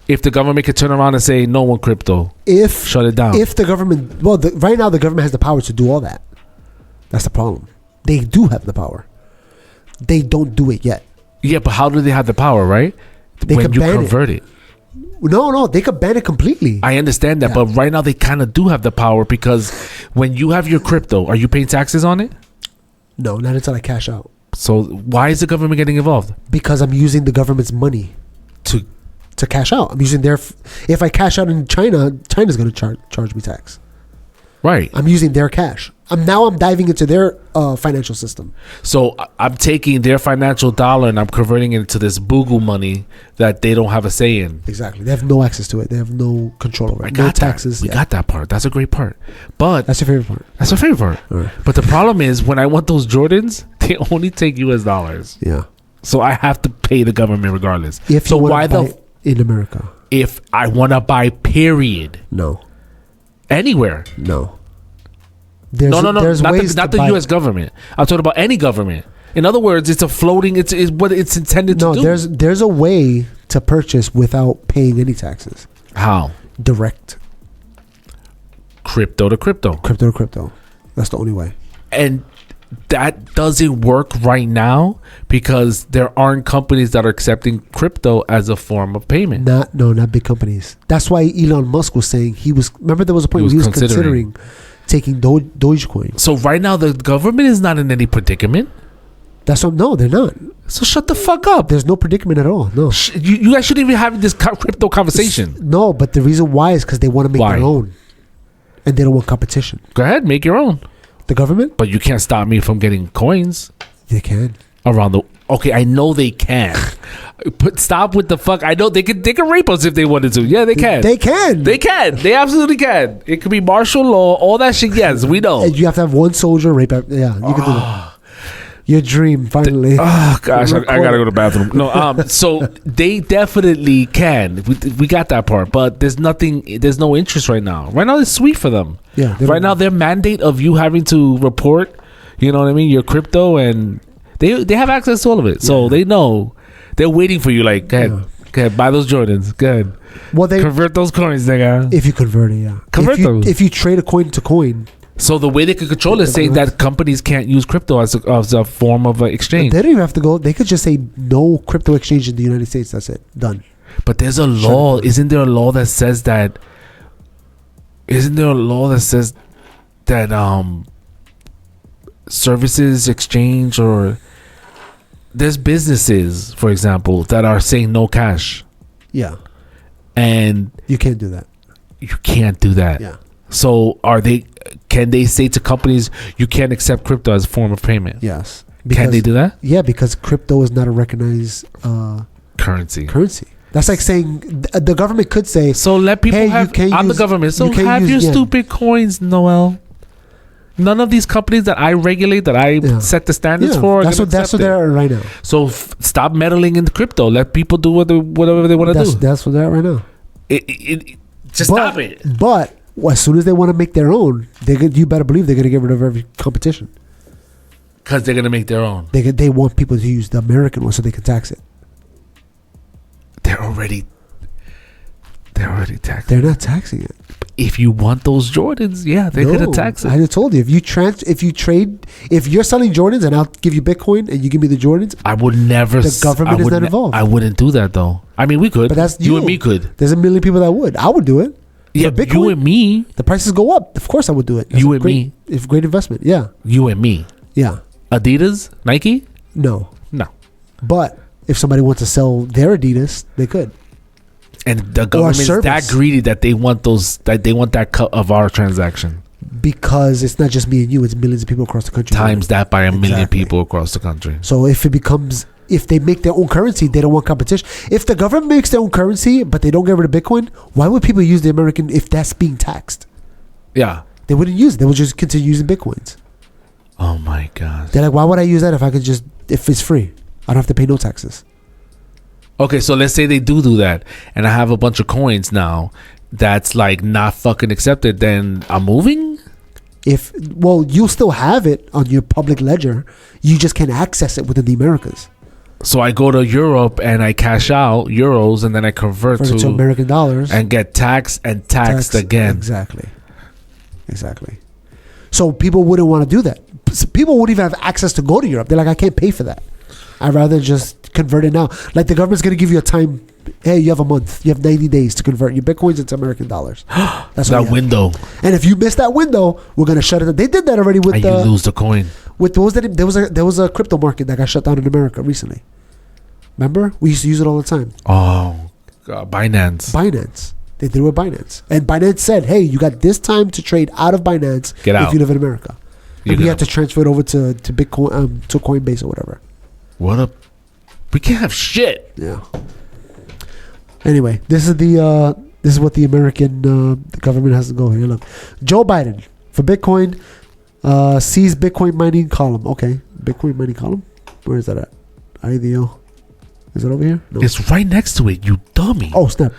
If the government could turn around and say no one crypto, shut it down. If the government, right now the government has the power to do all that. That's the problem. They do have the power. They don't do it yet. Yeah, but how do they have the power, right? When you convert it. No, they could ban it completely. I understand that, but right now they kind of do have the power because when you have your crypto, are you paying taxes on it? No, not until I cash out. So why is the government getting involved? Because I'm using the government's money to cash out. I'm using if I cash out in China, China's going to charge me tax. Right. I'm using their cash. I'm diving into their financial system. So I'm taking their financial dollar and I'm converting it into this boogle money that they don't have a say in. Exactly. They have no access to it. They have no control over it. No taxes. We got that part. That's a great part. But that's your favorite part. That's my favorite part. Right. But the problem is when I want those Jordans, they only take US dollars. Yeah. So I have to pay the government regardless. So why in America? If I want to buy, period. No. Anywhere. No. No. Not the U.S. government. I'm talking about any government. In other words, it's a floating. It's what it's intended to do. No, there's a way to purchase without paying any taxes. How? Direct. Crypto to crypto. Crypto to crypto. That's the only way. And that doesn't work right now because there aren't companies that are accepting crypto as a form of payment. Not big companies. That's why Elon Musk was saying remember there was a point where he was considering taking Dogecoin. So right now the government is not in any predicament. No, they're not. So shut the fuck up. There's no predicament at all. No. You guys shouldn't even have this crypto conversation. No, but the reason why is because they want to make their own. And they don't want competition. Go ahead, make your own. The government? But you can't stop me from getting coins. They can. Okay, I know they can. Stop with the fuck. I know they can rape us if they wanted to. Yeah, they can. They can. They can. They absolutely can. It could be martial law, all that shit. Yes, we know. And you have to have one soldier rape. Yeah, you can do that. Your dream, finally. Oh gosh, I gotta go to the bathroom. No, so they definitely can. We got that part, but there's no interest right now. Right now, it's sweet for them. Yeah. Right now, their mandate of you having to report, you know what I mean, your crypto, and they have access to all of it, so they know. They're waiting for you. Like, go ahead, Okay, buy those Jordans. Good. Well, they Convert those coins, nigga. if you convert it, yeah. Convert those. If you trade a coin to coin, So the way they could control it is saying that companies can't use crypto as a form of exchange. they don't even have to go. They could just say no crypto exchange in the United States. That's it. Done. But there's a law. Isn't there a law that says that? Isn't there a law that says that services exchange, or there's businesses, for example, that are saying no cash, Yeah, and you can't do that. you can't do that. Yeah. So can they say to companies, you can't accept crypto as a form of payment? Yes. Can they do that? Yeah, because crypto is not a recognized Currency. That's like saying the government could say, So let people hey, you have. can't I'm the use- government. So you can't have use your yen. stupid coins, Noel. None of these companies that I regulate, that I Yeah. set the standards yeah, for, are that's gonna what accept they're at right now. So stop meddling in the crypto. Let people do whatever they want to do. That's what they're at right now. Just stop it. But as soon as they want to make their own, you better believe they're going to get rid of every competition. Because they're gonna make their own. They want people to use the American one so they can tax it. They're already taxed. They're not taxing it. If you want those Jordans, yeah, they're gonna tax it. I just told you, if you trade, if you're selling Jordans and I'll give you Bitcoin and you give me the Jordans, I would never. The government is not involved. I wouldn't do that though. I mean, we could. but that's you and me could. There's a million people that would. I would do it. Yeah, But you and me. The prices go up. Of course, I would do it. That's You a and great, me. It's a great investment. Yeah, You and me. yeah. Adidas, Nike. No, No. but if somebody wants to sell their Adidas, they could. And the government's service. that greedy that they want those. That they want that cut of our transaction. Because it's not just me and you; it's millions of people across the country. Times that by a million Exactly. people across the country. So if they make their own currency, they don't want competition. If the government makes their own currency, but they don't get rid of Bitcoin, why would people use the American if that's being taxed? Yeah. They wouldn't use it. They would just continue using Bitcoins. Oh my god. They're like, why would I use that if it's free? I don't have to pay no taxes. Okay, so let's say they do that, and I have a bunch of coins now that's like not fucking accepted. Then I'm moving. You'll still have it on your public ledger. You just can't access it within the Americas. So I go to Europe and I cash out euros, and then I convert For to American dollars. and get taxed again. Exactly. So people wouldn't want to do that. People wouldn't even have access to go to Europe. They're like, I can't pay for that. I'd rather just convert it now. Like the government's going to give you a time. Hey, you have a month. You have 90 days to convert your Bitcoins into American dollars. That's That what you have. window, And if you miss that window, we're going to shut it. They did that already with and you lose the coin. with what was that? There was a crypto market that got shut down in America recently. Remember? We used to use it all the time. Oh, God, Binance. Binance. They did it with Binance. And Binance said, hey, you got this time to trade out of Binance Get if out. you live in America. You And we get had to transfer it over to Bitcoin, to Coinbase or whatever. What a. We can't have shit. Yeah. Anyway, this is what the American government has to go here. Look, Joe Biden for Bitcoin sees Bitcoin mining column. Okay, Bitcoin mining column. Where is that at? IDO. Is it over here? No. It's right next to it, you dummy. Oh snap!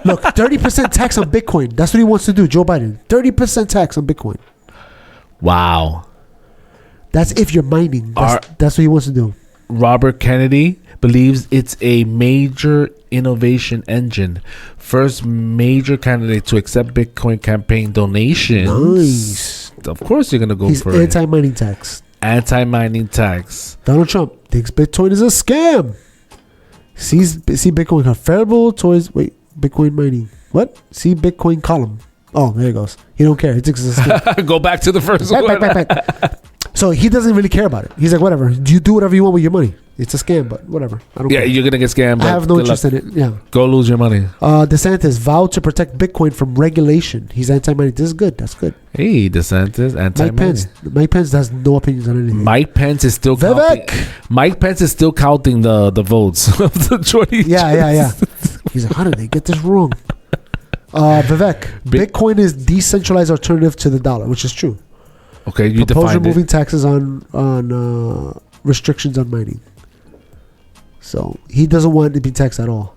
Look, 30% tax on Bitcoin. That's what he wants to do, Joe Biden. 30% tax on Bitcoin. Wow. That's if you're mining. That's what he wants to do. Robert Kennedy believes it's a major innovation engine. First major candidate to accept Bitcoin campaign donations. Nice. Of course, you're gonna go He's for it. anti-mining tax. Anti-mining tax. Donald Trump thinks Bitcoin is a scam. See Bitcoin comparable towards Bitcoin mining. What? See Bitcoin column. Oh, there it goes. He don't care. He thinks it's a scam. Go back to the first one. back. So he doesn't really care about it. He's like, whatever. You do whatever you want with your money. It's a scam, but whatever. I don't Yeah, care. you're gonna get scammed. I have no Good interest luck. in it. Yeah. Go lose your money. DeSantis vowed to protect Bitcoin from regulation. He's anti-mining. This is good. That's good. Hey, DeSantis, anti-mining. Mike Pence has no opinions on anything. Mike Pence is still counting. Vivek. Mike Pence is still counting the votes of the 20. Yeah. He's like, how did they get this wrong? Vivek, Bitcoin is decentralized alternative to the dollar, which is true. Okay, you Propose defined removing it. taxes on restrictions on mining. So he doesn't want it to be taxed at all.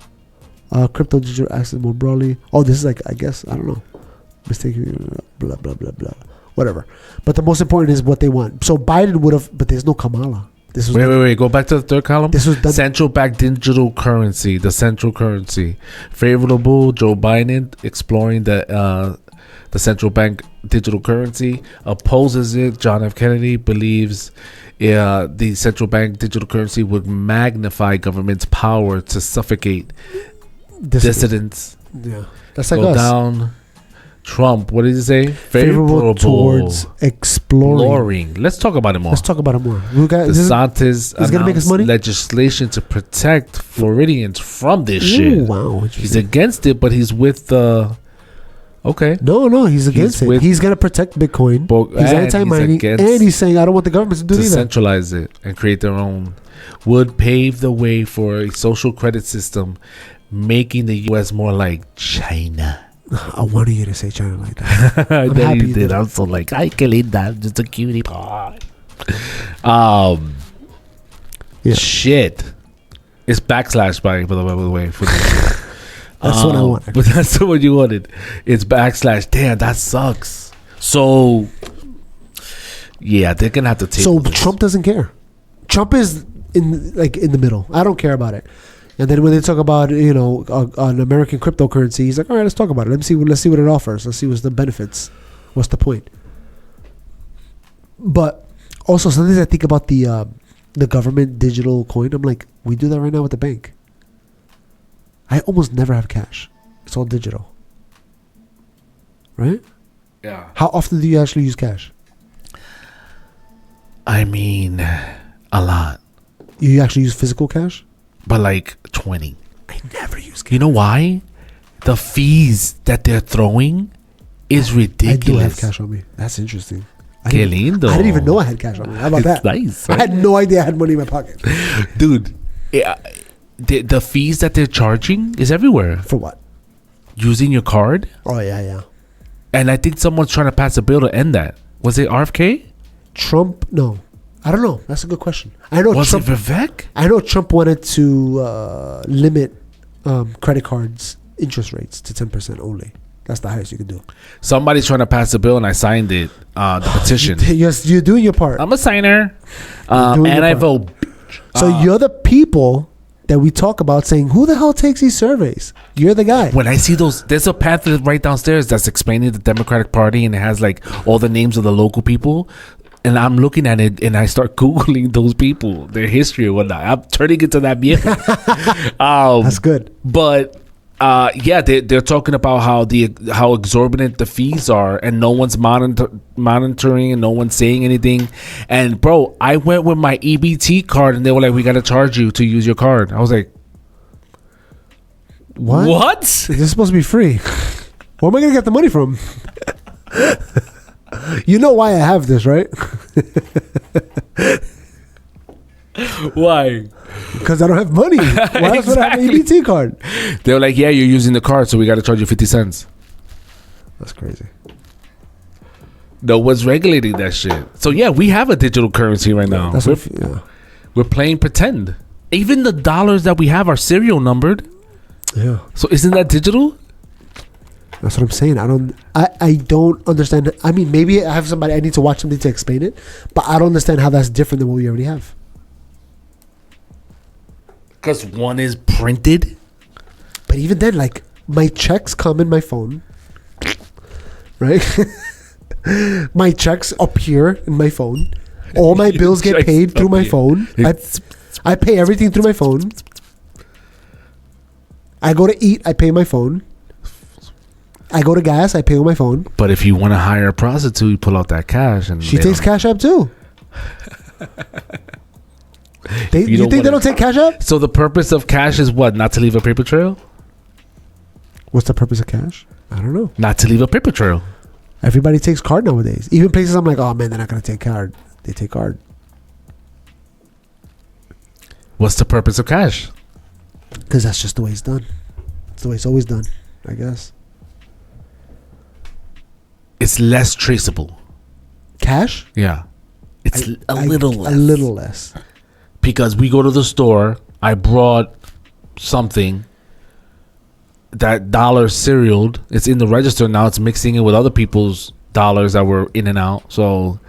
Crypto digital assets more broadly. Oh, this is like, I guess, I don't know. Mistaken, blah, blah, blah, blah. Whatever. But the most important is what they want. So Biden would have, but there's no Kamala. This was Wait. Go back to the third column. This was done- central bank digital currency. The central currency. Favorable. Joe Biden exploring the central bank digital currency. Opposes it. John F. Kennedy believes the central bank digital currency would magnify government's power to suffocate dissidents. Yeah, that's like Go us. down. Trump, what did he say? Favorable towards exploring. Let's talk about it more. Let's talk about it more. We got DeSantis is gonna make us announced money? legislation to protect Floridians from this Ooh, shit. wow, He's interesting. against it, but he's with the. Okay. No, he's against it. with- He's gonna protect Bitcoin. And He's anti-mining, he's against- and he's saying I don't want the government to do To either. centralize it and create their own. Would pave the way for a social credit system, making the U.S. more like China. I wanted you to say China like that. I know happy you you did. did. I'm so like, I can eat that. Just a cutie pie. Yeah. Shit. It's backslash by the way. For the, That's what I want. But that's what you wanted. It's backslash. Damn, that sucks. So, yeah, they're gonna have to take. So this. Trump doesn't care. Trump is in the middle. I don't care about it. And then when they talk about an American cryptocurrency, he's like, all right, let's talk about it. Let's see what it offers. Let's see what's the benefits. What's the point? But also sometimes I think about the government digital coin. I'm like, we do that right now with the bank. I almost never have cash. It's all digital. Right? Yeah. How often do you actually use cash? I mean, a lot, You actually use physical cash? but like 20. I never use cash. You know why? The fees that they're throwing is ridiculous. I do have cash on me. That's interesting. I Que didn't- lindo. I didn't even know I had cash on me. How about It's that? nice, I right? had no idea I had money in my pocket. Dude, the fees that they're charging is everywhere. For what? Using your card, Oh, yeah. and I think someone's trying to pass a bill to end that. Was it RFK? Trump? No. I don't know. That's a good question. I know Was Trump. it Vivek? I know Trump wanted to limit credit cards interest rates to 10% only. That's the highest you can do. Somebody's trying to pass a bill, and I signed it. The petition. Yes, you're doing your part. I'm a signer, doing and your I part. vote. So you're the people that we talk about saying, who the hell takes these surveys? You're the guy. When I see those, there's a pamphlet right downstairs that's explaining the Democratic Party, and it has like all the names of the local people. And I'm looking at it, and I start googling those people, their history and whatnot. I'm turning into that viejo. That's good. But yeah, they're talking about how exorbitant the fees are, and no one's monitoring, and no one's saying anything. And bro, I went with my EBT card, and they were like, "We got to charge you to use your card." I was like, What? This is supposed to be free. Where am I going to get the money from? You know why I have this, right? Why? Because I don't have money. Why else would I have an Exactly. EBT card? They were like, "Yeah, you're using the card, so we got to charge you 50 cents." That's crazy. No one's regulating that shit. So yeah, we have a digital currency right now. That's We're, what, yeah. we're playing pretend. Even the dollars that we have are serial numbered. Yeah. So isn't that digital? That's what I'm saying. I don't understand. I mean, maybe I have somebody, I need to watch somebody to explain it, but I don't understand how that's different than what we already have. Because one is printed. But even then, like, my checks come in my phone, right? My checks appear in my phone. All my bills get Checks paid through my appear. phone. I pay everything through my phone. I go to eat, I pay my phone. I go to gas, I pay with my phone. But if you want to hire a prostitute, you pull out that cash, and She they takes don't- Cash App too. You don't think they wanna- don't take Cash App? So the purpose of cash is what? Not to leave a paper trail? What's the purpose of cash? I don't know. Not to leave a paper trail. Everybody takes card nowadays. Even places I'm like, oh man, they're not going to take card. They take card. What's the purpose of cash? Because that's just the way it's done. It's the way it's always done, I guess. It's less traceable. Cash? Yeah. It's a little less. A little less. Because we go to the store, I brought something, that dollar serialed, it's in the register now, it's mixing it with other people's dollars that were in and out. So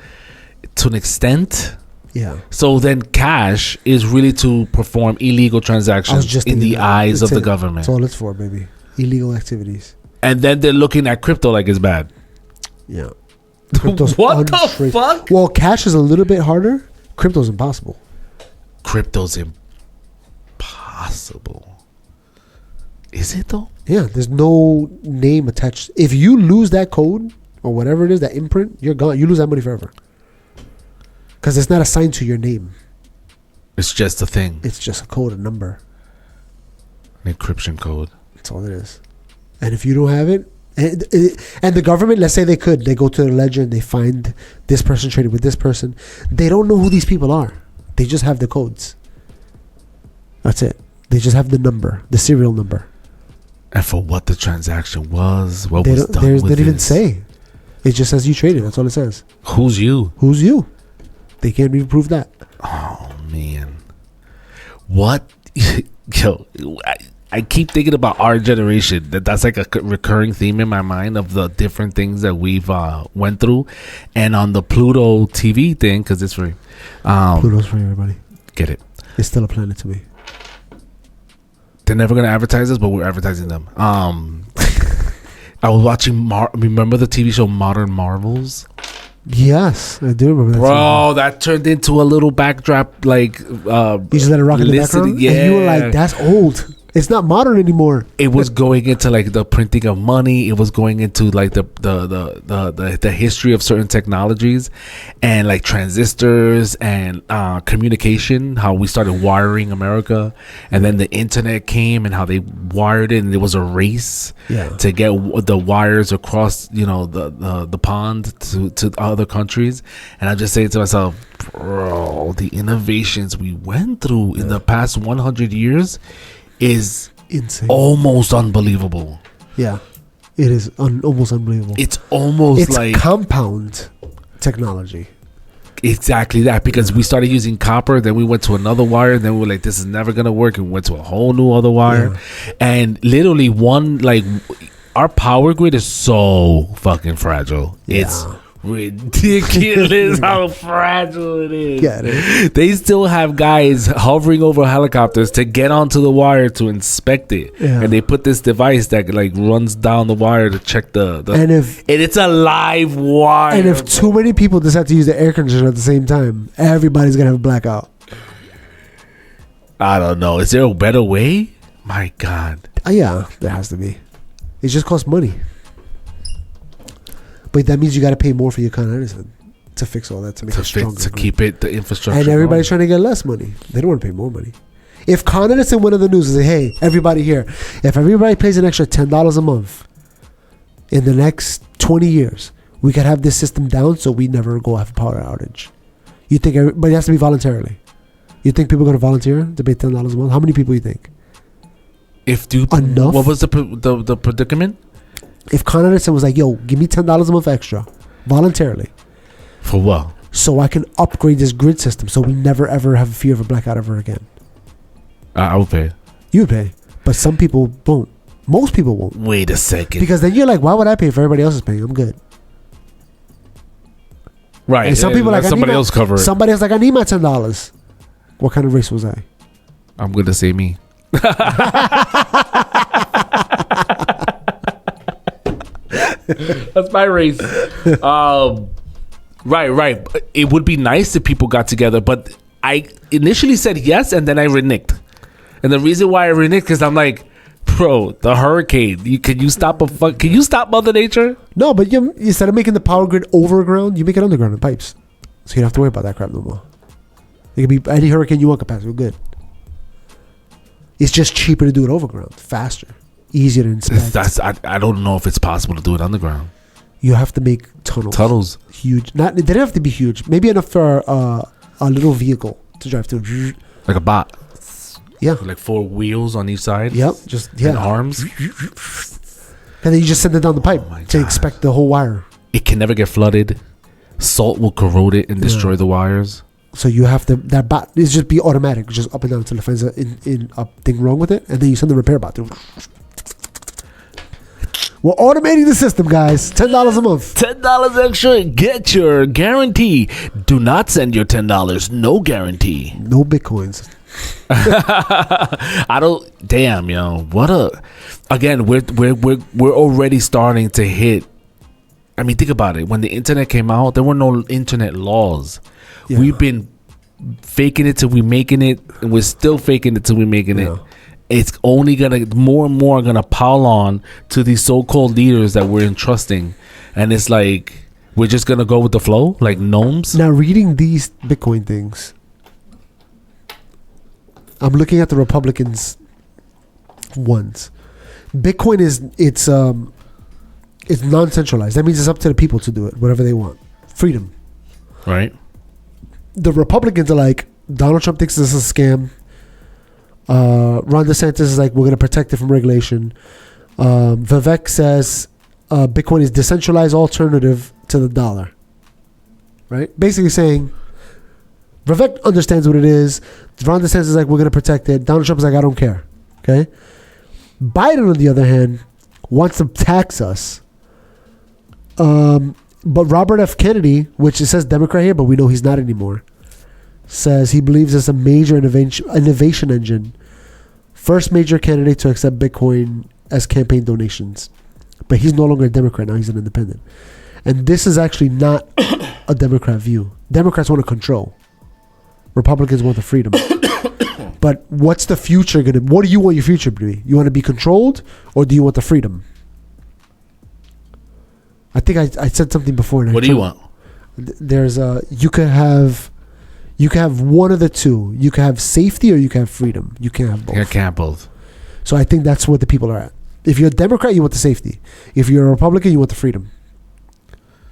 to an extent, Yeah. So then cash is really to perform illegal I was transactions just in thinking the that. eyes of That's the it. government. That's all it's for, baby. Illegal activities. And then they're looking at crypto like it's bad. Yeah. Crypto's What the untrace- fuck? Well, cash is a little bit harder. Crypto's impossible. Crypto's impossible. Is it though? Yeah, there's no name attached. If you lose that code or whatever it is, that imprint, you're gone. You lose that money forever. Because it's not assigned to your name. It's just a thing. It's just a code, a number. An encryption code. That's all it is. And if you don't have it, and the government, let's say they go to the ledger and they find this person traded with this person. They don't know who these people are. They just have the codes. That's it. They just have the number, the serial number. And for what the transaction was, what They was don't, done with they didn't even this. say. It just says you traded. That's all it says. Who's you? Who's you? They can't even prove that. Oh man, what? Yo, I keep thinking about our generation. That's like a recurring theme in my mind of the different things that we've went through, and on the Pluto TV thing because it's free. Pluto's for everybody. Get it? It's still a planet to me. They're never gonna advertise us, but we're advertising them. I was watching. Remember the TV show Modern Marvels? Yes, I do remember that. Bro, that turned into a little backdrop, like You just let it rock in the background, Yeah, and you were like, "That's old. It's not modern anymore." it was going into like the printing of money. It was going into like the history of certain technologies, and like transistors and communication. How we started wiring America, and then the internet came, and how they wired it, and it was a race Yeah. to get the wires across, the pond to other countries. And I'm just saying to myself, bro, the innovations we went through in the past 100 years is Insane. almost unbelievable. Yeah, it is almost unbelievable. It's almost It's like compound technology. exactly that, because we started using copper, then we went to another wire, then we were like, this is never gonna work, and we went to a whole new other wire. And literally our power grid is so fucking fragile. Yeah. It's ridiculous how fragile it is. Yeah, it is. They still have guys hovering over helicopters to get onto the wire to inspect it. Yeah. And they put this device that like runs down the wire to check the And if it's a live wire. and if too many people decide to use the air conditioner at the same time, everybody's gonna have a blackout. I don't know. Is there a better way? My God. Yeah, there has to be. It just costs money. But that means you got to pay more for your Con Edison to fix all that, to make it stronger. To keep it, the infrastructure. And everybody's going. trying to get less money. They don't want to pay more money. If Con Edison went on the news and say, hey, everybody here, if everybody pays an extra $10 a month in the next 20 years, we could have this system down so we never go have a power outage. You think everybody has to be voluntarily? You think people are going to volunteer to pay $10 a month? How many people you think? If you Enough? What was the predicament? If Con Edison was like, yo, give me $10 a month extra, voluntarily, For what? so I can upgrade this grid system so we never ever have a fear of a blackout ever again. I would pay. You would pay. But some people won't. Most people won't. Wait a second. Because then you're like, why would I pay if everybody else is paying? I'm good. Right. And some people let like, somebody else cover it. Somebody else like, I need my $10. What kind of race was I? I'm gonna say me. That's my race. Right. It would be nice if people got together, but I initially said yes, and then I reneged. And the reason why I reneged because I'm like, bro, the hurricane. Can you stop Can you stop Mother Nature? No, but you instead of making the power grid overground, you make it underground in pipes. So you don't have to worry about that crap no more. It can be any hurricane you want capacity. We're good. It's just cheaper to do it overground, faster, easier to inspect. I don't know if it's possible to do it underground. You have to make tunnels. Huge. They don't have to be huge. Maybe enough for a little vehicle to drive through. Like a bot. Yeah. Like 4 wheels on each side. Yep. Just And arms. And then you just send it down the pipe my to God. inspect the whole wire. It can never get flooded. Salt will corrode it and destroy the wires. So you have to, that bot is just be automatic, just up and down until it finds a thing wrong with it, and then you send the repair bot through. We're automating the system, guys. $10 a month. $10 extra, get your guarantee. Do not send your $10. No guarantee. No Bitcoins. I don't. Damn, yo. What a. Again, we're already starting to hit. I mean, think about it. When the internet came out, there were no internet laws. Yeah. We've been faking it till we making it, and we're still faking it till we making it. It's only gonna more and more gonna pile on to these so-called leaders that we're entrusting, and it's like we're just gonna go with the flow, like gnomes. Now, reading these Bitcoin things, I'm looking at the Republicans ones. Bitcoin it's non-centralized. That means it's up to the people to do it, whatever they want. Freedom. Right. The Republicans are like, Donald Trump thinks this is a scam. Ron DeSantis is like, we're going to protect it from regulation. Vivek says Bitcoin is decentralized alternative to the dollar. Right? Basically saying, Vivek understands what it is. Ron DeSantis is like, we're going to protect it. Donald Trump is like, I don't care. Okay? Biden, on the other hand, wants to tax us. But Robert F. Kennedy, which it says Democrat here, but we know he's not anymore, says he believes it's a major innovation engine. First major candidate to accept Bitcoin as campaign donations. But he's no longer a Democrat now, he's an independent. And this is actually not a Democrat view. Democrats want to control. Republicans want the freedom. But what's the future going to be? What do you want your future to be? You want to be controlled, or do you want the freedom? I think I said something before. What do you want? There's you could have one of the two. You can have safety or you can have freedom. You can't have both. You can't have both. So I think that's what the people are at. If you're a Democrat, you want the safety. If you're a Republican, you want the freedom.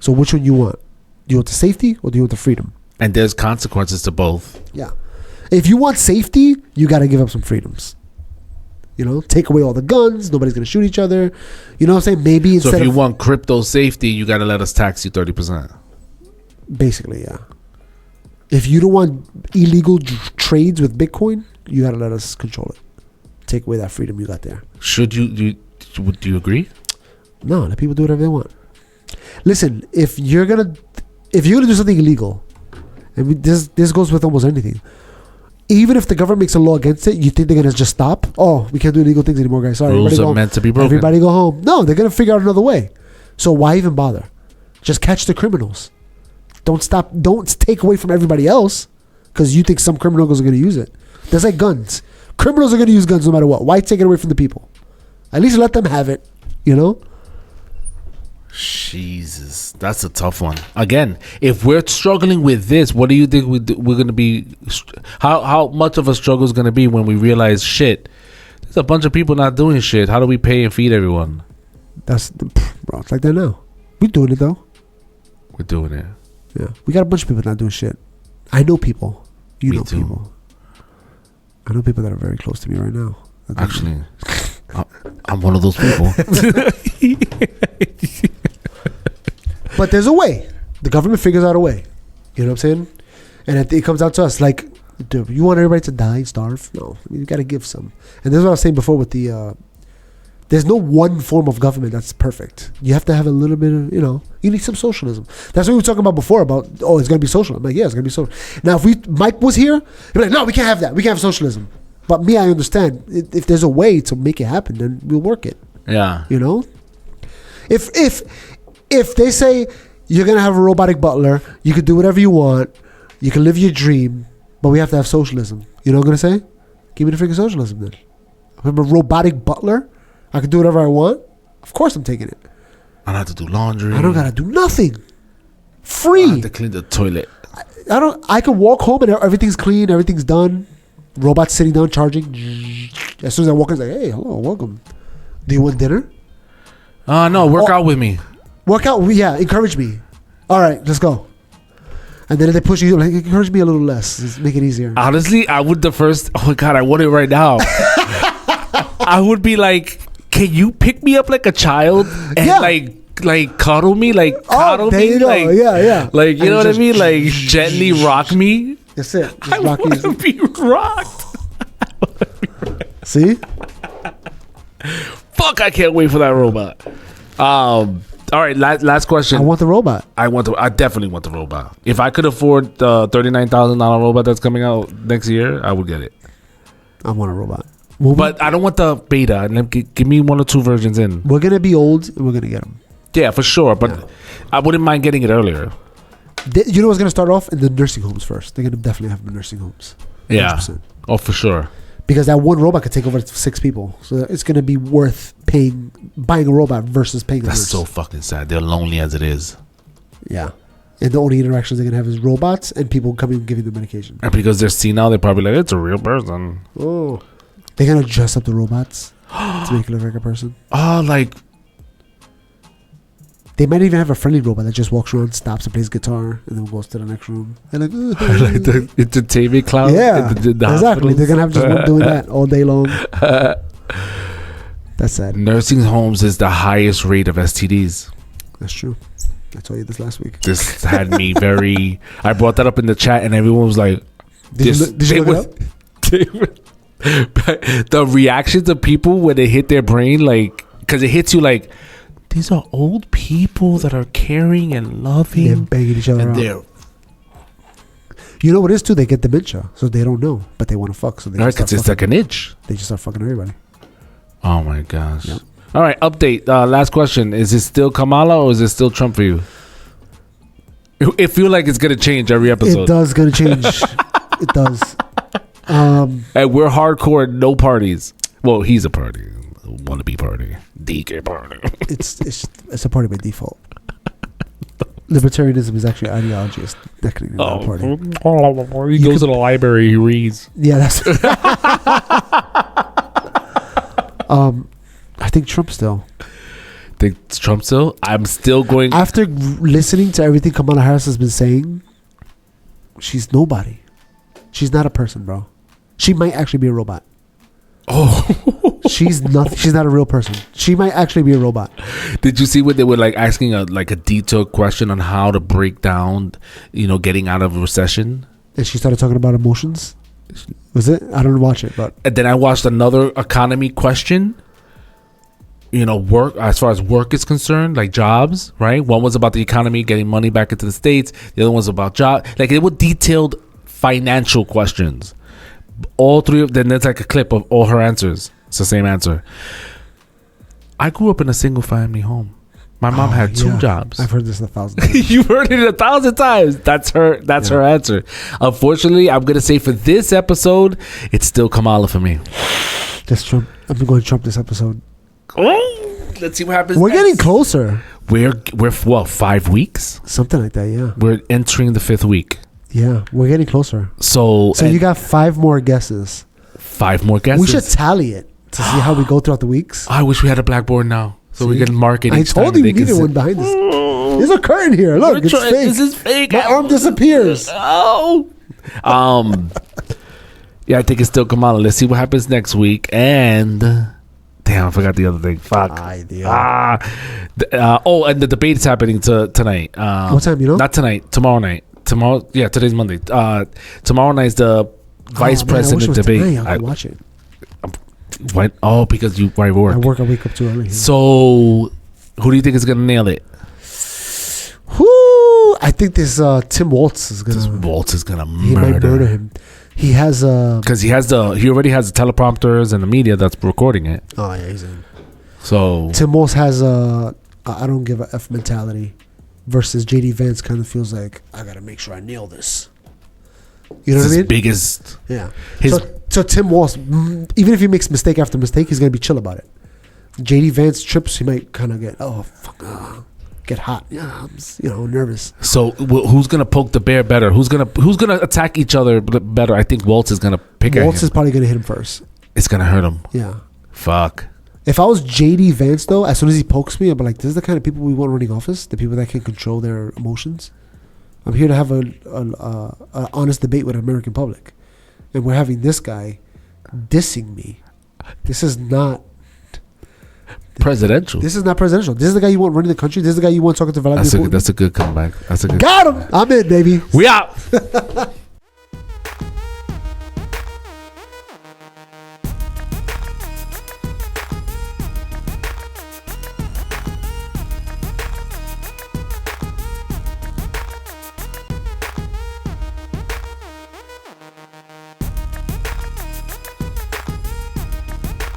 So which one you want? Do you want the safety or do you want the freedom? And there's consequences to both. Yeah. If you want safety, you got to give up some freedoms. You know, take away all the guns. Nobody's going to shoot each other. You know what I'm saying? Maybe instead So if you want crypto safety, you got to let us tax you 30%. Basically, yeah. If you don't want illegal trades with Bitcoin, you got to let us control it. Take away that freedom you got there. Should do you agree? No, let people do whatever they want. Listen, if you're gonna do something illegal, and this goes with almost anything. Even if the government makes a law against it, you think they're gonna just stop? Oh, we can't do illegal things anymore, guys. Sorry, Rules are meant to be broken. Everybody go home. No, they're gonna figure out another way. So why even bother? Just catch the criminals. Don't stop. Don't take away from everybody else because you think some criminals are gonna use it. That's like guns. Criminals are gonna use guns no matter what. Why take it away from the people? At least let them have it. You know. Jesus, that's a tough one. Again, if we're struggling with this, what do you think we're going to be? How much of a struggle is going to be when we realize shit? There's a bunch of people not doing shit. How do we pay and feed everyone? Bro, it's like that now. We're doing it though. We're doing it. Yeah, we got a bunch of people not doing shit. I know people. You Me know too. people. I know people that are very close to me right now. Actually, I'm one of those people. But there's a way. The government figures out a way. You know what I'm saying? And it comes out to us like, dude, you want everybody to die, starve? No, I mean, you got to give some. And this is what I was saying before with the. There's no one form of government that's perfect. You have to have a little bit of, you need some socialism. That's what we were talking about before about, it's going to be social. I'm like, yeah, it's going to be social. Now, if Mike was here, he'd be like, no, we can't have that. We can't have socialism. But me, I understand. If there's a way to make it happen, then we'll work it. Yeah. You know? If they say you're going to have a robotic butler, you can do whatever you want, you can live your dream, but we have to have socialism. You know what I'm going to say? Give me the freaking socialism then. I'm a robotic butler. I can do whatever I want. Of course I'm taking it. I don't have to do laundry. I don't got to do nothing. Free. I have to clean the toilet. I can walk home and everything's clean, everything's done. Robots sitting down charging. As soon as I walk in, it's like, hey, hello, welcome. Do you want dinner? No, work out with me. Work out, yeah, encourage me. All right, let's go. And then if they push you, like, encourage me a little less. Just make it easier. Honestly, I would oh my God, I want it right now. I would be like, can you pick me up like a child and like cuddle me, coddle there me, you go. Yeah. like you And know what I just- mean, like gently rock me. That's it. Just I rock want easy. to be rocked. See? Fuck, I can't wait for that robot. All right, last question. I want the robot. I definitely want the robot. If I could afford the $39,000 robot that's coming out next year, I would get it. I want a robot. But I don't want the beta. Give me 1 or 2 versions in. We're gonna be old and we're gonna get them. Yeah, for sure. But I wouldn't mind getting it earlier. You know what's gonna start off in the nursing homes first. They're gonna definitely have them in nursing homes. 100%. Yeah. Oh, for sure. Because that one robot could take over 6 people, so it's gonna be worth buying a robot versus paying a That's nurse. so fucking sad. They're lonely as it is. Yeah, and the only interactions they're gonna have is robots and people coming and giving them medication. And because they're senile, they're probably like, it's a real person. Oh, they're gonna dress up the robots to make it look like a person. Oh, like They might even have a friendly robot that just walks around, stops and plays guitar, and then goes to the next room. They're like, like the entertainment clown. yeah, in the exactly. hospitals. They're gonna have just one doing that all day long. That's sad. Nursing homes is the highest rate of STDs. That's true. I told you this last week. This had me very. I brought that up in the chat, and everyone was like, Did you look it up? The reactions of people when it hit their brain, like, because it hits you like, these are old people that are caring and loving. They're banging each other and out. they're You know what it is too? They get dementia, so they don't know, but they want to fuck. So they right, 'cause it's like an itch. They just start fucking everybody. Oh my gosh. Yep. All right, update. Last question. Is it still Kamala or is it still Trump for you? It feel like it's gonna change every episode. It does gonna change. It does. And we're hardcore, no parties. Well, he's a party. Wannabe party. DK party. It's a party by default. Libertarianism is actually ideology. It's technically not a party. He goes to the library, he reads. Yeah, that's. I think Trump still. Think it's Trump still? I'm still going. After listening to everything Kamala Harris has been saying, she's nobody. She's not a person, bro. She might actually be a robot. Oh. She's not. She's not a real person. She might actually be a robot. Did you see what they were like asking a detailed question on how to break down, getting out of a recession? And she started talking about emotions. Was it? I don't watch it, but And then I watched another economy question. Work, as far as work is concerned, like jobs, right? One was about the economy, getting money back into the States. The other one was about job. Like, it were detailed financial questions. All three of them, there's like a clip of all her answers. It's the same answer. I grew up in a single family home. My mom had 2 jobs. I've heard this 1,000 times. You've heard it 1,000 times. That's her answer. Unfortunately, I'm going to say for this episode, it's still Kamala for me. That's Trump. I'm going to Trump this episode. Let's see what happens. We're next. getting closer. We're 5 weeks? Something like that, yeah. We're entering the 5th week. Yeah, we're getting closer. So you got 5 more guesses. 5 more guesses. We should tally it to see how we go throughout the weeks. I wish we had a blackboard now, so we can mark it. I Each told time you we needed one behind us. There's a curtain here. Look, it's fake. This is fake. My arm disappears. Oh. Yeah, I think it's still Kamala. Let's see what happens next week. And damn, I forgot the other thing. Fuck. And And the debate is happening tonight. what time? Not tonight. Tomorrow night. Today's Monday. Tomorrow night is the vice president debate. I can watch it. What? Oh, because you work. I wake up too early. So, who do you think is gonna nail it? Whoo! I think this Tim Waltz is gonna. Waltz is gonna He might murder him. He has because he already has the teleprompters and the media that's recording it. Oh yeah, he's in. So Tim Waltz has a I don't give a F mentality, versus JD Vance kind of feels like I gotta make sure I nail this. You know what I mean? Biggest. Yeah. So Tim Waltz, even if he makes mistake after mistake, he's gonna be chill about it. JD Vance trips, he might kind of get hot. Yeah, I'm nervous. So who's gonna poke the bear better? Who's gonna attack each other better? I think Waltz is gonna pick. Waltz is probably gonna hit him first. It's gonna hurt him. Yeah. Fuck. If I was JD Vance though, as soon as he pokes me, I'd be like, "This is the kind of people we want running office. The people that can control their emotions." I'm here to have an honest debate with the American public, and we're having this guy dissing me. This is not presidential. This is not presidential. This is the guy you want running the country. This is the guy you want talking to Vladimir Putin. That's a good comeback. Got him. I'm in, baby. We out.